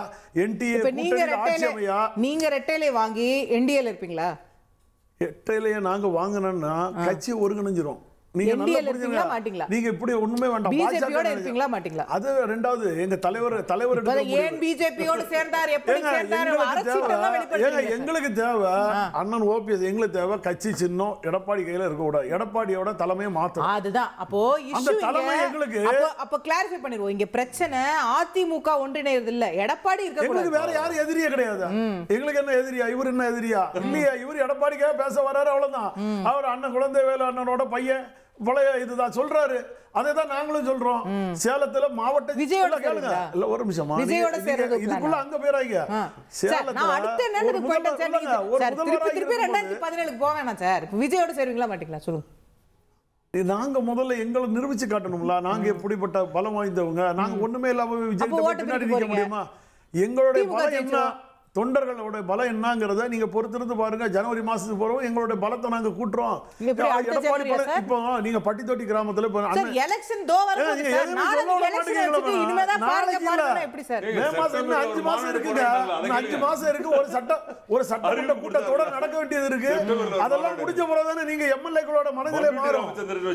என்டிஏ ஆட்சியமையா. நீங்க ரெட்டையிலே வாங்கி என்டிஏல இருப்பீங்களா? ரெட்டையிலேயே நாங்க வாங்கினோம்னா கட்சி ஒருங்கிணைஞ்சிரும். நீங்க இப்படி ஒண்ணுமே வேண்டாம், பிஜேபியோட இருப்பீங்களா மாட்டீங்களா? அது ரெண்டாவது எங்க தலைவர் ஏன் பிஜேபியோட சேர்ந்தார், எப்படி சேர்ந்தார்? எங்களுக்கு தேவை அண்ணன் ஓபிஎஸ், எங்களுக்கு தேவை கட்சி சின்னம் எடப்பாடி கையில இருக்க கூடாது, எடப்பாடியோட தலைமையை மாத்தணும். அதுதான் அப்போ அந்த தலைமை எங்களுக்கு. அப்ப கிளாரிஃபை பண்ணிடுவோம், இங்க பிரச்சனை அதிமுக ஒன்றிணைறது இல்ல, எடப்பாடி இருக்க கூடாது. வேற யாரும் எதிரியே கிடையாது. எங்களுக்கு என்ன எதிரியா, இவர் என்ன எதிரியா? இல்லையா, இவர் எடப்பாடிக்காக பேச வர்றாரு, அவ்வளவுதான். அவர் அண்ணன் குழந்தைவேலு அண்ணனோட பையன் பழைய இதுதான் சொல்றாரு, அதைதான் நாங்களும் சொல்றோம். சேலத்துல மாவட்ட விஜயோட கேளுங்க, இல்ல ஒரு நிமிஷம், விஜயோட சேர்றது இதுக்குள்ள அங்க பேராங்க. சேலத்துல அடுத்த என்னதுக்கு போயிட்டா சார், திருப்பி 2017க்கு போக வேணாம் சார். விஜயோட சேருவீங்களா மாட்டீங்களா சொல்லுங்க. நாங்க முதல்ல எங்களை நிரூபிச்சு காட்டணும்ல, நாங்க எப்படிப்பட்ட பலம் வாய்ந்தவங்க. நாங்க ஒண்ணுமே இல்லாம விஜய் பின்னாடி நிக்க முடியுமா? எங்களுடைய பலம் என்ன, தொண்டர்களோட பலம் என்னங்கிறத நீங்க பொறுத்திருந்து பாருங்க. ஜனவரி மாசத்துக்கு போறோம், எங்களுடைய பலத்தை நாங்க கூட்டுறோம். இப்போ நீங்க பட்டித்தொட்டி கிராமத்துல மே மாசம் இன்னும் 5 மாசம் இருக்குங்க, 5 மாசம் இருக்கு. ஒரு சட்டமன்ற கூட்டத்தொடர் நடக்க வேண்டியது இருக்கு. அதெல்லாம் முடிஞ்ச பிறகுதானே நீங்க எம்எல்ஏக்களோட மனநிலை மாறும்.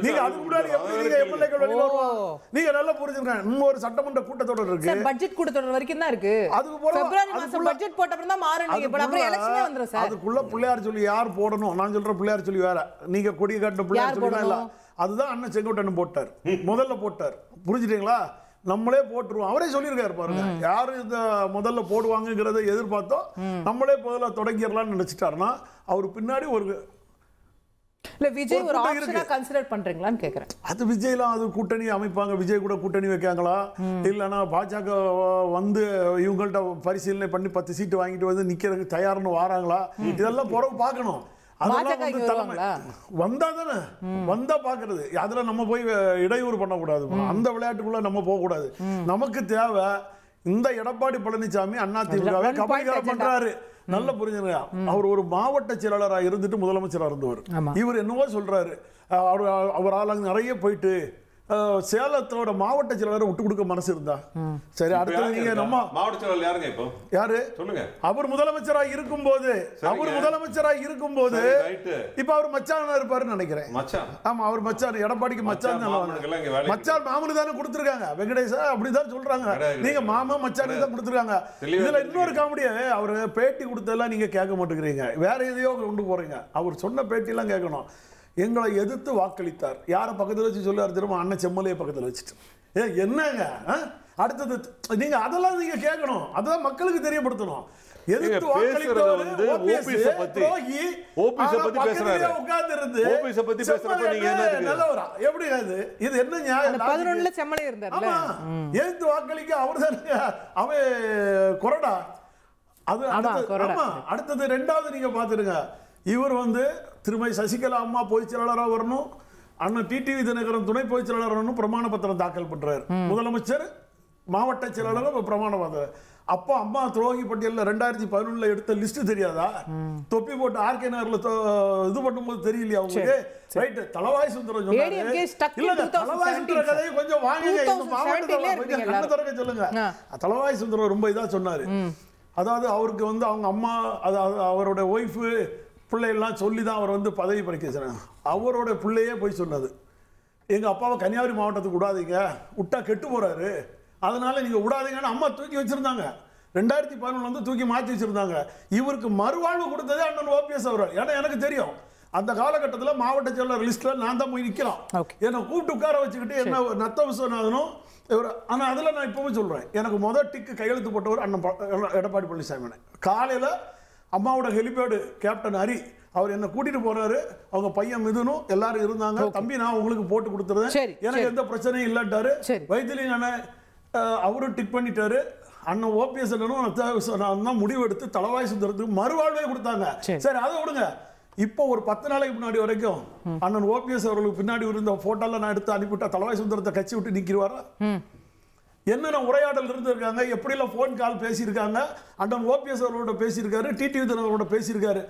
நீங்க அதுக்கு முன்னாடி எப்படி நீங்க எம்எல்ஏக்கள் வெளிய வருவாங்க? நீங்க நல்லா புரிஞ்சுக்கங்க, இன்னும் ஒரு சட்டமன்ற கூட்டத்தொடர் இருக்கு, பட்ஜெட் கூட்டத்தொடர் வரைக்கும் தான் இருக்கு. அதுக்கு போற பிப்ரவரி மாசம் பட்ஜெட் போட்ட அப்புறம் தான் மாறுனீங்க. இப்ப அப்புறம் எலெக்ஷனே வந்துரும் சார். அதுக்குள்ள பிள்ளையார் சொல்லி யார் போடணும்? நான் சொல்ற பிள்ளையார் சொல்லி வேற, நீங்க கொடி காட்ட பிள்ளையார் சொல்லி இல்ல. அதுதான் அண்ணன் செங்கோட்டையன் போட்டார், முதல்ல போட்டார். புரிஞ்சுட்டீங்களா? நம்மளே போட்டுருவோம். அவரே சொல்லியிருக்காரு பாருங்க, யாரு இந்த முதல்ல போடுவாங்கிறத எதிர்பார்த்தோம், நம்மளே முதல்ல தொடங்கிடலாம்னு நினைச்சிட்டாருன்னா அவர் பின்னாடி ஒரு இல்ல விஜய் ஒரு ஆப்ஷனா கன்சிடர் பண்றீங்களான்னு கேக்குறேன். அது விஜய்லாம் அது கூட்டணி அமைப்பாங்க, விஜய் கூட கூட்டணி வைக்காங்களா, இல்லைன்னா பாஜக வந்து இவங்கள்ட்ட பரிசீலனை பண்ணி 10 சீட்டு வாங்கிட்டு வந்து நிக்கிறதுக்கு தயார்னு வராங்களா, இதெல்லாம் பிறகு பார்க்கணும். அதெல்லாம் வந்து தலைமை வந்தா தானே, வந்தா பாக்குறது. அதுல நம்ம போய் இடையூறு பண்ணக்கூடாது, அந்த விளையாட்டுக்குள்ள நம்ம போக கூடாது. நமக்கு தேவை இந்த எடப்பாடி பழனிசாமி அதிமுகவை கபலீகரம் பண்றாரு. நல்ல புரிஞ்சுங்க, அவர் ஒரு மாவட்ட செயலாளராக இருந்துட்டு முதலமைச்சராக இருந்தவர். இவர் என்னவோ சொல்றாரு, அவரால் நிறைய போயிட்டு சேலத்தோட மாவட்ட செயலாளரை விட்டு கொடுக்க மனசு இருந்தா சரி. அடுத்தது நீங்க நம்ம மாவட்ட செயலாளர் யாருங்க இப்போ? யாரு சொல்லுங்க. அவர் முதலமைச்சராக இருக்கும்போது இப்ப அவர் மச்சானா இருப்பாருன்னு நினைக்கிறேன். மச்சான்? ஆமா, அவர் மச்சான், எடப்பாடிக்கு மச்சான். மச்சான் மாமனு தானே கொடுத்துருக்காங்க, வெங்கடேஷா அப்படிதான் சொல்றாங்க. நீங்க மாமா மச்சானுக்கு தான் கொடுத்துருக்காங்க. இதுல இன்னொரு காமெடியா, அவரு பேட்டி கொடுத்ததெல்லாம் நீங்க கேட்க மாட்டேங்கிறீங்க, வேற எதையோ கொண்டு போறீங்க. அவர் சொன்ன பேட்டி எல்லாம் கேட்கணும். எங்களை எதிர்த்து வாக்களித்தார். யாரை பக்கத்தில் வச்சு சொல்லாரு தெரியுமா? அண்ணன் செம்மலையை பக்கத்தில் வச்சுட்டு. என்னங்க அடுத்தது நீங்க அதெல்லாம் நீங்க கேட்கணும், அதான் மக்களுக்கு தெரியப்படுத்தணும். எதிர்த்து வாக்களித்தவர் ஓபிஎஸ் பத்தி உட்கார்ந்து இருந்து நல்லவரா எப்படி அது? இது என்ன நியாயம்? 11ல செம்மலை இருந்தார். எதிர்த்து வாக்களிக்க அவர் தானே அவன் கொறடா. அது அடுத்தது ரெண்டாவது நீங்க பாத்துருங்க. இவர் திருமதி சசிகலா அம்மா பொதுச் செயலாளராக வரணும், அண்ணன் டிடிவி தினகரன் துணை பொதுச் செயலாளர் வரணும், பிரமாண பத்திரம் தாக்கல் பண்றாரு. முதலமைச்சர் மாவட்ட செயலாளர் பிரமாண பத்திரம். அப்போ அம்மா துரோகி பட்டியலில் 2011 எடுத்த லிஸ்ட் தெரியாதா? தொப்பி போட்டு ஆர்கே நகர்ல இது பண்ணும்போது தெரியலையா உங்களுக்கு? ரைட். தலவாய் சுந்தரம் சொன்னாரு. தலவாய் சுந்தர கதையை கொஞ்சம் வாங்குங்க, மாவட்டத்தில் கொஞ்சம் கண்ணு திறக்க சொல்லுங்க. தலவாய் சுந்தரம் ரொம்ப இதா சொன்னாரு. அதாவது அவருக்கு அவங்க அம்மா, அதாவது அவரோட ஒய்ஃபு பிள்ளையெல்லாம் சொல்லி தான் அவர் பதவி பறிக்க வச்சாங்க. அவரோட பிள்ளையே போய் சொன்னது, எங்கள் அப்பாவை கன்னியாகுமரி மாவட்டத்துக்கு விடாதீங்க, விட்டா கெட்டு போகிறாரு, அதனால நீங்கள் விடாதீங்கன்னு அம்மா தூக்கி வச்சுருந்தாங்க. 2011 தூக்கி மாற்றி வச்சுருந்தாங்க. இவருக்கு மறுவாழ்வு கொடுத்ததே அண்ணன் ஓபிஎஸ் அவர்கள். ஏன்னா எனக்கு தெரியும், அந்த காலகட்டத்தில் மாவட்ட செயலாளர் லிஸ்ட்டில் நான் தான் போய் நிற்கலாம். என்னை கூப்பிட்டு உட்கார வச்சுக்கிட்டு என்ன நத்த விஸ்வநாதனும் இவர். ஆனால் அதில் நான் இப்போவும் சொல்கிறேன், எனக்கு முதல் டிக்கு கையெழுத்து போட்டவர் அண்ணன் எடப்பாடி பழனிசாமி. காலையில் அம்மாவோட ஹெலிபேடு கேப்டன் ஹரி அவர் என்ன கூட்டிட்டு போறாரு, அவங்க பையன் மிதுனும் எல்லாரும் இருந்தாங்க. தம்பி நான் உங்களுக்கு போட்டு கொடுத்துருந்தேன், எனக்கு எந்த பிரச்சனையும் இல்லட்டாரு. வைத்திலிங்க அண்ணன் அவரும் டிக் பண்ணிட்டாரு. அண்ணன் ஓபிஎஸ் தான் முடிவு எடுத்து தலவாய் சுந்தரத்துக்கு மறுவாழ்வே கொடுத்தாங்க. சரி, அதை விடுங்க. இப்போ ஒரு 10 நாளைக்கு முன்னாடி வரைக்கும் அண்ணன் ஓபிஎஸ் அவர்களுக்கு பின்னாடி இருந்த போட்டோல நான் எடுத்து அனுப்பிவிட்டா தலவாய் சுந்தரத்தை கட்சி விட்டு நிற்கிறாரா? என்னென்ன உரையாடல் இருந்திருக்காங்க, எப்படிலாம் போன் கால் பேசியிருக்காங்க, அண்ணன் ஓபிஎஸ் அவர்களோட பேசியிருக்காரு, டிடிவி தினகரனோட பேசியிருக்காரு.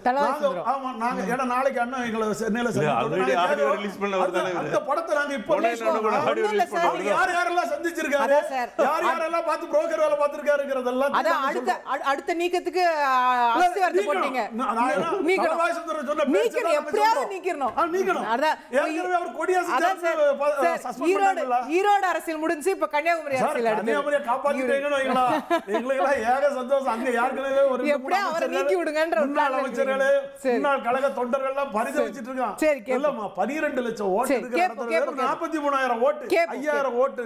ஆமா, நாங்க ஏன்னா நாளைக்கு அண்ணன் எங்களை சென்னையில அந்த படத்தை நாங்க இப்போ யார் யாரெல்லாம் சந்திச்சிருக்காரு, யார் யாரெல்லாம் பார்த்து புரோக்கர் வேலை பார்த்திருக்காருங்கிறதெல்லாம் அடுத்த நீக்கத்துக்கு ஈரோடு அரசியல் முடிஞ்சு இப்ப கன்னியாகுமரி அரசியல் கழக தொண்டர்கள் பரிசு வச்சிட்டு இருக்கான். 12 லட்சம் ஓட்டு, 43,000 ஓட்டு, 5,000 ஓட்டு.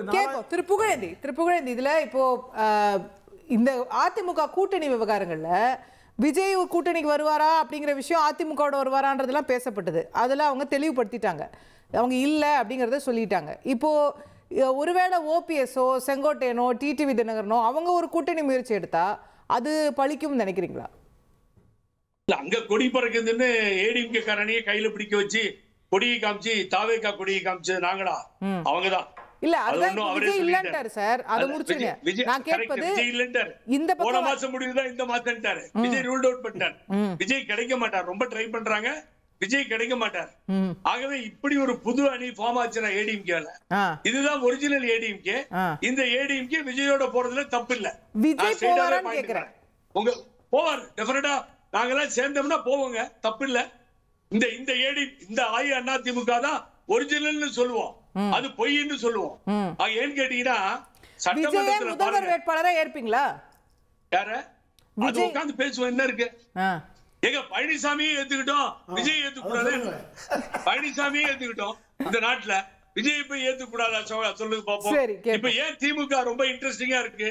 திருப்புகழேந்தி இதுல இப்போ இந்த அதிமுக கூட்டணி விவகாரங்கள்ல விஜய் கூட்டணிக்கு வருவாரா அப்படிங்கிற விஷயம், அதிமுகவோட வருவாரான்றதெல்லாம் பேசப்பட்டது. அதெல்லாம் அவங்க தெளிவுபடுத்திட்டாங்க, அவங்க இல்லை அப்படிங்கிறத சொல்லிட்டாங்க. இப்போ ஒருவேளை ஓபிஎஸ்ஓ செங்கோட்டையனோ டிடிவி தினகரனோ அவங்க ஒரு கூட்டணி முயற்சி எடுத்தா அது பழிக்கும் நினைக்கிறீங்களா? அங்க கொடி பறக்குதுன்னு ஏடிஎம்கே காரணியை கையில பிடிக்க வச்சு கொடியை காமிச்சு தாவேகா கொடியை காமிச்சு நாங்களா? அவங்கதான் இல்ல, அதுதான் விஜய் இல்லன்றாரு சார். அத முடிச்சுங்க. நான் கேட்பது விஜய் இல்லன்றாரு. இந்த போன மாசம் முடிவுதான் இந்த மாசம்ட்டாரு. விஜய் ரூல்ட் அவுட் பண்ணிட்டார். விஜய் கிடைக்க மாட்டார், ரொம்ப ட்ரை பண்றாங்க, விஜய் கிடைக்க மாட்டார். ஆகவே இப்படி ஒரு புது அணி ஃபார்ம் ஆச்சுன்னா ஏடிஎம்கேல, இதுதான் ஒரிஜினல் ஏடிஎம்கே. இந்த ஏடிஎம்கே விஜயோட போறதுல தப்பு இல்ல. விஜய் போவாரான்னு கேக்குறேன். உங்க போவார் டெஃபினட்டா, நாங்கெல்லாம் சேர்ந்தோம்னா போவோங்க, தப்பு இல்ல. இந்த ஏடி இந்த அதிமுக தான் ஒரிஜினல்னு சொல்லுவோம், அது பொய்ன்னு சொல்லுவோம். ஏன்னு கேட்டீங்கன்னா சட்டமன்றத்துல முதல்வர் வேட்பாளரா ஏற்பீங்களா? யார அது உட்கார்ந்து பேசுவோம், என்ன இருக்கு? எங்க பழனிசாமியை ஏத்துக்கிட்டோம், விஜய் ஏத்துக்கூடாது. பழனிசாமியை ஏத்துக்கிட்டோம், இந்த நாட்டுல விஜய் போய் ஏத்துக்கூடாதா சொல்லுங்க பாப்போம். இப்ப ஏன் திமுக ரொம்ப இன்ட்ரெஸ்டிங்கா இருக்கு?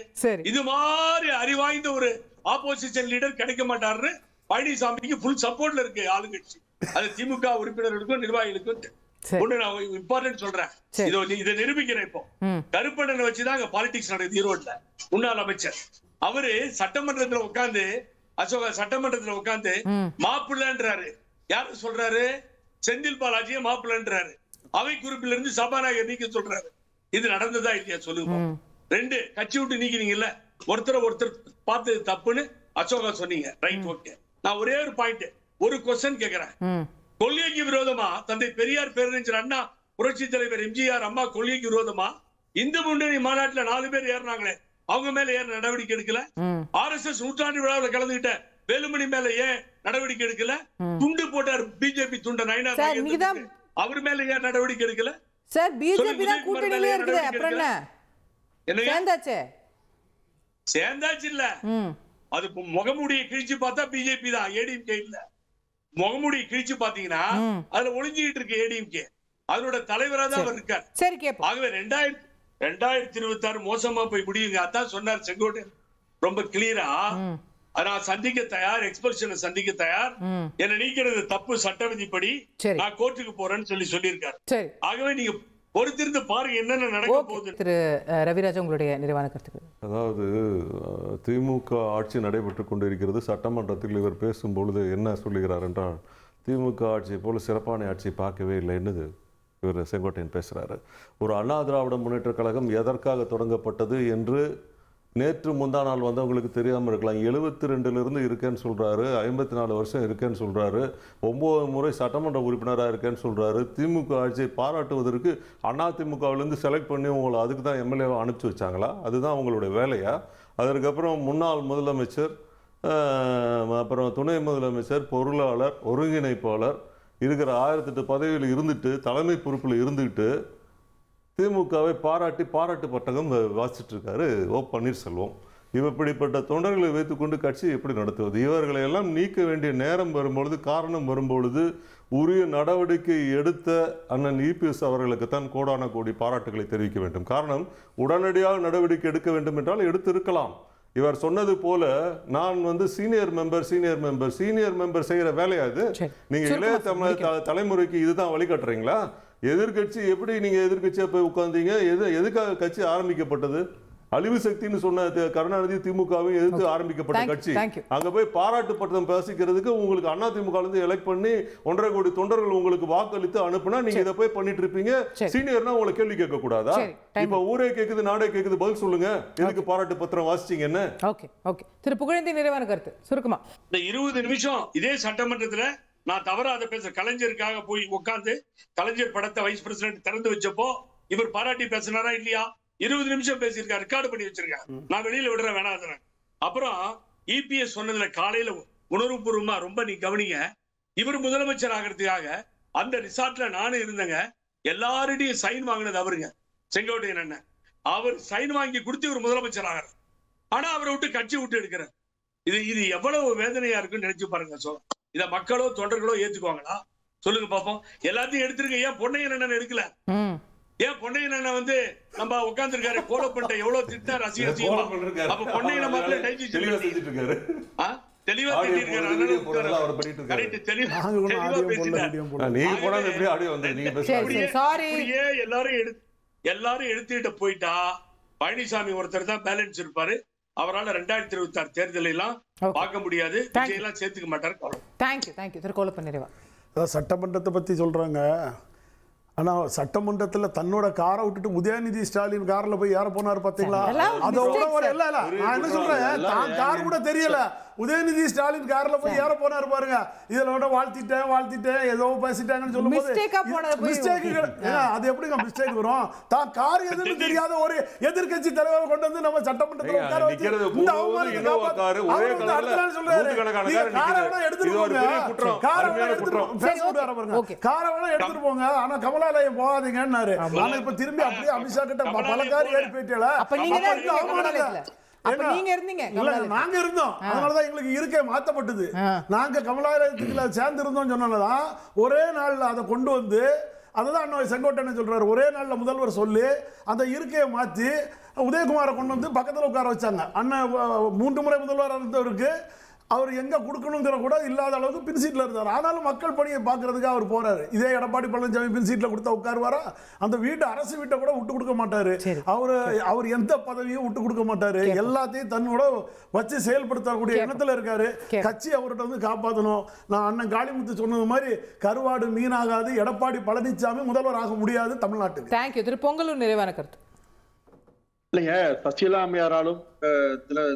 இது மாதிரி அறிவாய்ந்த ஒரு ஆப்போசிஷன் லீடர் கிடைக்க மாட்டாருன்னு பழனிசாமிக்கு ஃபுல் சப்போர்ட்ல இருக்கு ஆளுங்கட்சி. அது திமுக உறுப்பினர்களுக்கும் நிர்வாகிகளுக்கும் ஒண்ணு நான் இம்பார்ட்டன்ட் சொல்றேன். இதை நிரூபிக்கிறேன். இப்போ கருப்பண்ணனை வச்சுதான் அங்க பாலிடிக்ஸ் நடக்குது ஈரோட்ல. முன்னாள் அமைச்சர் அவரு சட்டமன்றத்துல உட்கார்ந்து, அசோகா சட்டமன்றத்துல உட்கார்ந்து மாப்பிள்ளன்றாரு. யாரு சொல்றாரு? செந்தில் பாலாஜியை மாப்பிள்ளன்றாரு. அவை குறிப்பில இருந்து சபாநாயகர் நீக்க சொல்றாரு. இது நடந்ததா இல்லையா சொல்லுங்க. 2 கட்சி விட்டு நீக்கிறீங்கல்ல, ஒருத்தர் பார்த்து தப்புன்னு அசோகா சொன்னீங்க. Right, okay. நான் ஒரே ஒரு பாயிண்ட், ஒரு கொஸ்டின் கேக்குறேன். கொள்கைக்கு விரோதமா தந்தை பெரியார் பேரறிஞர் அண்ணா புரட்சி தலைவர் எம்ஜிஆர் அம்மா கொள்கைக்கு விரோதமா இந்து முன்னணி மாநாட்டுல 4 பேர் ஏறினாங்களே, அவங்க மேல ஏன் நடவடிக்கை எடுக்கல? RSS நூற்றாண்டு விழாவில் கலந்துகிட்ட வேலுமணி மேல ஏன் நடவடிக்கை எடுக்கல? துண்டு போட்டார் பிஜேபி துண்ட நயனார், அவர் மேல ஏன் நடவடிக்கை எடுக்கல? சார் பிஜேபி தான் கூட்டணியிலே இருக்குது, அப்புறம் என்ன சேர்ந்தாச்சே? சேர்ந்தாச்சு இல்ல, அது முகமூடியை கிழிச்சு பார்த்தா பிஜேபி தான், ஏடிஎம்கே இல்ல. முகமூடியை கிழிச்சு பாத்தீங்கன்னா அதுல ஒளிஞ்சிட்டு இருக்கு ஏடிஎம்கே, அதோட தலைவரா தான் அவர் இருக்கார். சரி கேப்போம். ஆகவே 2026 மோசமா போய் முடியுங்க. அதான் சொன்னார் செங்கோட்டையன் ரொம்ப கிளியரா, நான் சந்திக்க தயார், எக்ஸ்பல்ஷனை சந்திக்க தயார், என்ன நீக்கிறது தப்பு, சட்ட விதிப்படி நான் கோர்ட்டுக்கு போறேன்னு சொல்லியிருக்காரு. ஆகவே நீங்க பொறுத்திருந்து பாருங்க என்னென்ன நடக்க போகுது. திரு ரவிராஜா, உங்களுடைய நிறைவான கருத்துக்கள். அதாவது திமுக ஆட்சி நடைபெற்று கொண்டிருக்கிறது. சட்டமன்றத்தில் இவர் பேசும்பொழுது என்ன சொல்லுகிறார் என்றால், திமுக ஆட்சியை போல சிறப்பான ஆட்சி பார்க்கவே இல்லை என்னது இவர் செங்கோட்டையன் பேசுகிறாரு. ஒரு அண்ணா திராவிட முன்னேற்ற கழகம் எதற்காக தொடங்கப்பட்டது என்று நேற்று முந்தா நாள் வந்தவங்களுக்கு தெரியாமல் இருக்கலாம். 72லிருந்து இருக்கேன்னு சொல்கிறாரு, 54 வருஷம் இருக்கேன்னு சொல்கிறாரு, 9 முறை சட்டமன்ற உறுப்பினராக இருக்கேன்னு சொல்கிறாரு. திமுக ஆட்சியை பாராட்டுவதற்கு அதிமுகவிலேருந்து செலக்ட் பண்ணி உங்களை அதுக்கு தான் எம்எல்ஏவை அனுப்பிச்சி வச்சாங்களா? அதுதான் அவங்களுடைய வேலையா? அதற்கப்புறம் முன்னாள் முதலமைச்சர், அப்புறம் துணை முதலமைச்சர், பொருளாளர், ஒருங்கிணைப்பாளர் இருக்கிற 1008 பதவியில் இருந்துட்டு, தலைமை பொறுப்பில் இருந்துக்கிட்டு திமுகவை பாராட்டு பட்டகம் வாசிச்சுட்டு இருக்காரு பன்னீர்செல்வம். இப்படிப்பட்ட தொண்டர்களை வைத்துக்கொண்டு கட்சி எப்படி நடத்துவது? இவர்களை எல்லாம் நீக்க வேண்டிய நேரம் வரும்பொழுது, காரணம் வரும்பொழுது உரிய நடவடிக்கை எடுத்த அண்ணன் இபிஎஸ் அவர்களுக்கு தான் கோடான கோடி பாராட்டுகளை தெரிவிக்க வேண்டும். காரணம், உடனடியாக நடவடிக்கை எடுக்க வேண்டும் என்றால் எடுத்திருக்கலாம். இவர் சொன்னது போல நான் சீனியர் மெம்பர் செய்யற வேலையா இது? நீங்க இளைய தலைமுறைக்கு இதுதான் வழிகாட்டுறீங்களா? எதிர்கட்சி எப்படி நீங்க எதிர்கட்சியா போய் உட்கார்ந்தீங்க? எதுக்காக கட்சி ஆரம்பிக்கப்பட்டது? அழிவு சக்தின்னு சொன்ன கருணாநிதி திமுகவை எதிர்த்து ஆரம்பிக்கப்பட்ட கட்சி. அங்க போய் பாராட்டு பட்டம் பேசிக்கிறதுக்கு உங்களுக்கு அண்ணா திமுக எலெக்ட் பண்ணி 1.5 கோடி தொண்டர்கள் உங்களுக்கு வாக்களித்து அனுப்புனா நீங்க இதை போய் பண்ணிட்டு இருப்பீங்க. சீனியர்னா உங்களை கேள்வி கேட்க கூடாதா? இப்ப ஊரே கேக்குது, நாடே கேக்குது, பதில் சொல்லுங்க. எதுக்கு பாராட்டு பத்திரம் வாசிச்சீங்க? என்ன? ஓகே ஓகே திரு புகழேந்தி, நிறைவான கருத்து சுருக்கமா. இந்த 20 நிமிஷம் இதே சட்டமன்றத்துல நான் தவறாத பேச, கலைஞருக்காக போய் உட்கார்ந்து கலைஞர் படத்தை வைஸ் பிரசிடென்ட் திறந்து வச்சப்போ இவர் பாராட்டி பேசினாரா இல்லையா? 20 நிமிஷம் பேசியிருக்காரு, ரெக்கார்டு பண்ணி வச்சிருக்காரு. நான் வெளியில விடுற வேணாம். அப்புறம் இபிஎஸ் சொன்னதுல காலையில உணர்வுபூர்வமா ரொம்ப நீ கவனிங்க, இவர் முதலமைச்சர் ஆகிறதுக்காக அந்த ரிசார்ட்ல நானும் இருந்தேங்க. எல்லாருடையும் சைன் வாங்கினது அவருங்க, செங்கோட்டையன் அண்ணன். அவர் சைன் வாங்கி கொடுத்து இவர் முதலமைச்சர் ஆகிறார். ஆனா அவரை விட்டு கட்சி விட்டு எடுக்கிறார். இது எவ்வளவு வேதனையா இருக்குன்னு நினைச்சு பாருங்க. இத மக்களோ தொண்டர்களோ ஏத்துக்குவாங்களா? சொல்லுங்க பாப்போம். எல்லாத்தையும் எடுத்திருக்க, ஏன் பொன்னையன் அண்ணன் எடுக்கல? ஏன் பொன்னையன் அண்ணன் நம்ம உட்கார்ந்து இருக்காரு, கோல பண்ணிட்ட எவ்வளவு திட்டார் அசிங்கமா. அப்ப பொன்னையன் மக்கள் தெளிவா செஞ்சுட்டு இருக்காரு, தெளிவா எல்லாரும் எடுத்துட்டு போயிட்டா பழனிசாமி ஒருத்தர் தான் பேலன்ஸ் இருப்பாரு. அவரால் 2026 தேர்தலை எல்லாம் பார்க்க முடியாது, எல்லாம் சேர்த்துக்க மாட்டாரு. தேங்க்யூ திரு கோலப்பன், நிறைவா. சட்டமன்றத்தை பத்தி சொல்றாங்க. ஆனா சட்டமன்றத்துல தன்னோட காரை விட்டுட்டு உதயநிதி ஸ்டாலின் கார்ல போய் யார போனாரு பாத்தீங்களா? அதோட நான் என்ன சொல்றேன், தான் கார் கூட தெரியல, உதயநிதி ஸ்டாலின் கார்ல போய் யார போனாரு பாருங்க. இதோட வாழ்த்திட்டேன் ஏதோ பேசிட்டாங்கன்னு சொல்லும்போது மிஸ்டேக்குகள், அது எப்படிங்க மிஸ்டேக் வரும்? தான் கார் எதுன்னு தெரியாத ஒரு எதிர்கட்சி தலைவரை கொண்டு வந்து நம்ம சட்டமன்றத்துல உட்கார வச்சு இந்த அவமானத்தை அடுத்த நாள் சொல்றாரு, காரை வேணா எடுத்துட்டு போங்க, காரை வேணா எடுத்துட்டு போங்க, ஆனா கமலாலயம் போகாதீங்கன்னாரு. ஆனா இப்ப திரும்பி அப்படியே அமித்ஷா கிட்ட பல கார் ஏறி போயிட்டல. நாங்க இருந்தோம், அதனாலதான் எங்களுக்கு இருக்கே மாத்தப்பட்டது. நாங்க கமலாலயத்துக்குள்ள சேர்ந்து இருந்தோம் சொன்னதான் ஒரே நாள்ல அதை கொண்டு வந்து, அதுதான் செங்கோட்டையன் சொல்றாரு, ஒரே நாள்ல முதல்வர் சொல்லி அந்த இருக்கையை மாத்தி உதயகுமாரை கொண்டு வந்து பக்கத்துல உட்கார வச்சாங்க. அண்ணன் 3 முறை முதல்வராக இருந்தவருக்கு அவர் எங்க கொடுக்கணுங்கிற கூட இல்லாத அளவுக்கு பின் சீட்ல இருந்தார். ஆனாலும் மக்கள் பணியை பார்க்கறதுக்கு அவர் போறாரு. இதே எடப்பாடி பழனிசாமி பின் சீட்ல கொடுத்தா உட்காருவாரா? அந்த வீட்டு அரசு வீட்டை கூட விட்டு கொடுக்க மாட்டாரு. அவர் எந்த பதவியும் விட்டு கொடுக்க மாட்டாரு. எல்லாத்தையும் தன்னோட வச்சு செயல்படுத்தக்கூடிய எண்ணத்துல இருக்காரு. கட்சி அவர்கிட்ட காப்பாற்றணும். நான் அண்ணன் காளிமுத்து சொன்னது மாதிரி கருவாடு மீனாகாது, எடப்பாடி பழனிசாமி முதல்வர் ஆக முடியாது தமிழ்நாட்டுக்கு. தேங்க்யூ திரு பொங்கலூர், நிறைவான கருத்து. இல்லைங்க, சசிகலா அம்மையாராலும்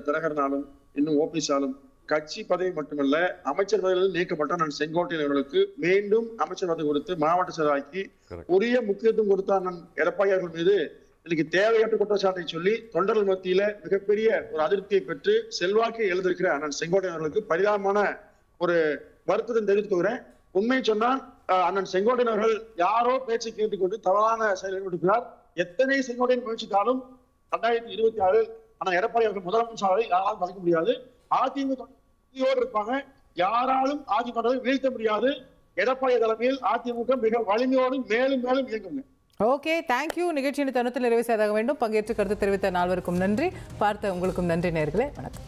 தினகரனாலும் இன்னும் ஓபிஎஸ் ஆலும் கட்சி பதவி மட்டுமல்ல அமைச்சர் பதவியில் நீக்கப்பட்ட அண்ணன் செங்கோட்டையன் அவர்களுக்கு மீண்டும் அமைச்சர் பதவி கொடுத்து மாவட்ட செயலாக்கி உரிய முக்கியத்துவம் கொடுத்த அண்ணன் எடப்பாடி அவர்கள் மீது இன்னைக்கு தேவையற்ற குற்றச்சாட்டை சொல்லி தொண்டர்கள் மத்தியில மிகப்பெரிய ஒரு அதிருப்தியை பெற்று செல்வாக்கை எழுதிருக்கிற அண்ணன் செங்கோட்டையன் அவர்களுக்கு பரிதாபமான ஒரு வருத்தத்தை தெரிவித்துக் கொள்கிறேன். உண்மை சொன்னால் அண்ணன் செங்கோட்டையன் அவர்கள் யாரோ பேச்சை கேட்டுக்கொண்டு தவறான செயல்படுத்தினார். எத்தனை செங்கோட்டையன் முயற்சித்தாலும் 2026 ஆனா எடப்பாடி அவர்கள் முதலமைச்சரை யாராலும் மறைக்க முடியாது. அதிமுக இருப்பாங்க, யாராலும் அதிமுக வீழ்த்த முடியாது. எடப்பாடி தலைமையில் அதிமுக மிக வலிமையோடு மேலும் மேலும் இயங்குங்க. Okay, thank you. நிகழ்ச்சியின் தருணத்தில் நிறைவு செய்தாக வேண்டும். பங்கேற்று கருத்து தெரிவித்த நால்வருக்கும் நன்றி. பார்த்த உங்களுக்கும் நன்றி நேயர்களே. வணக்கம்.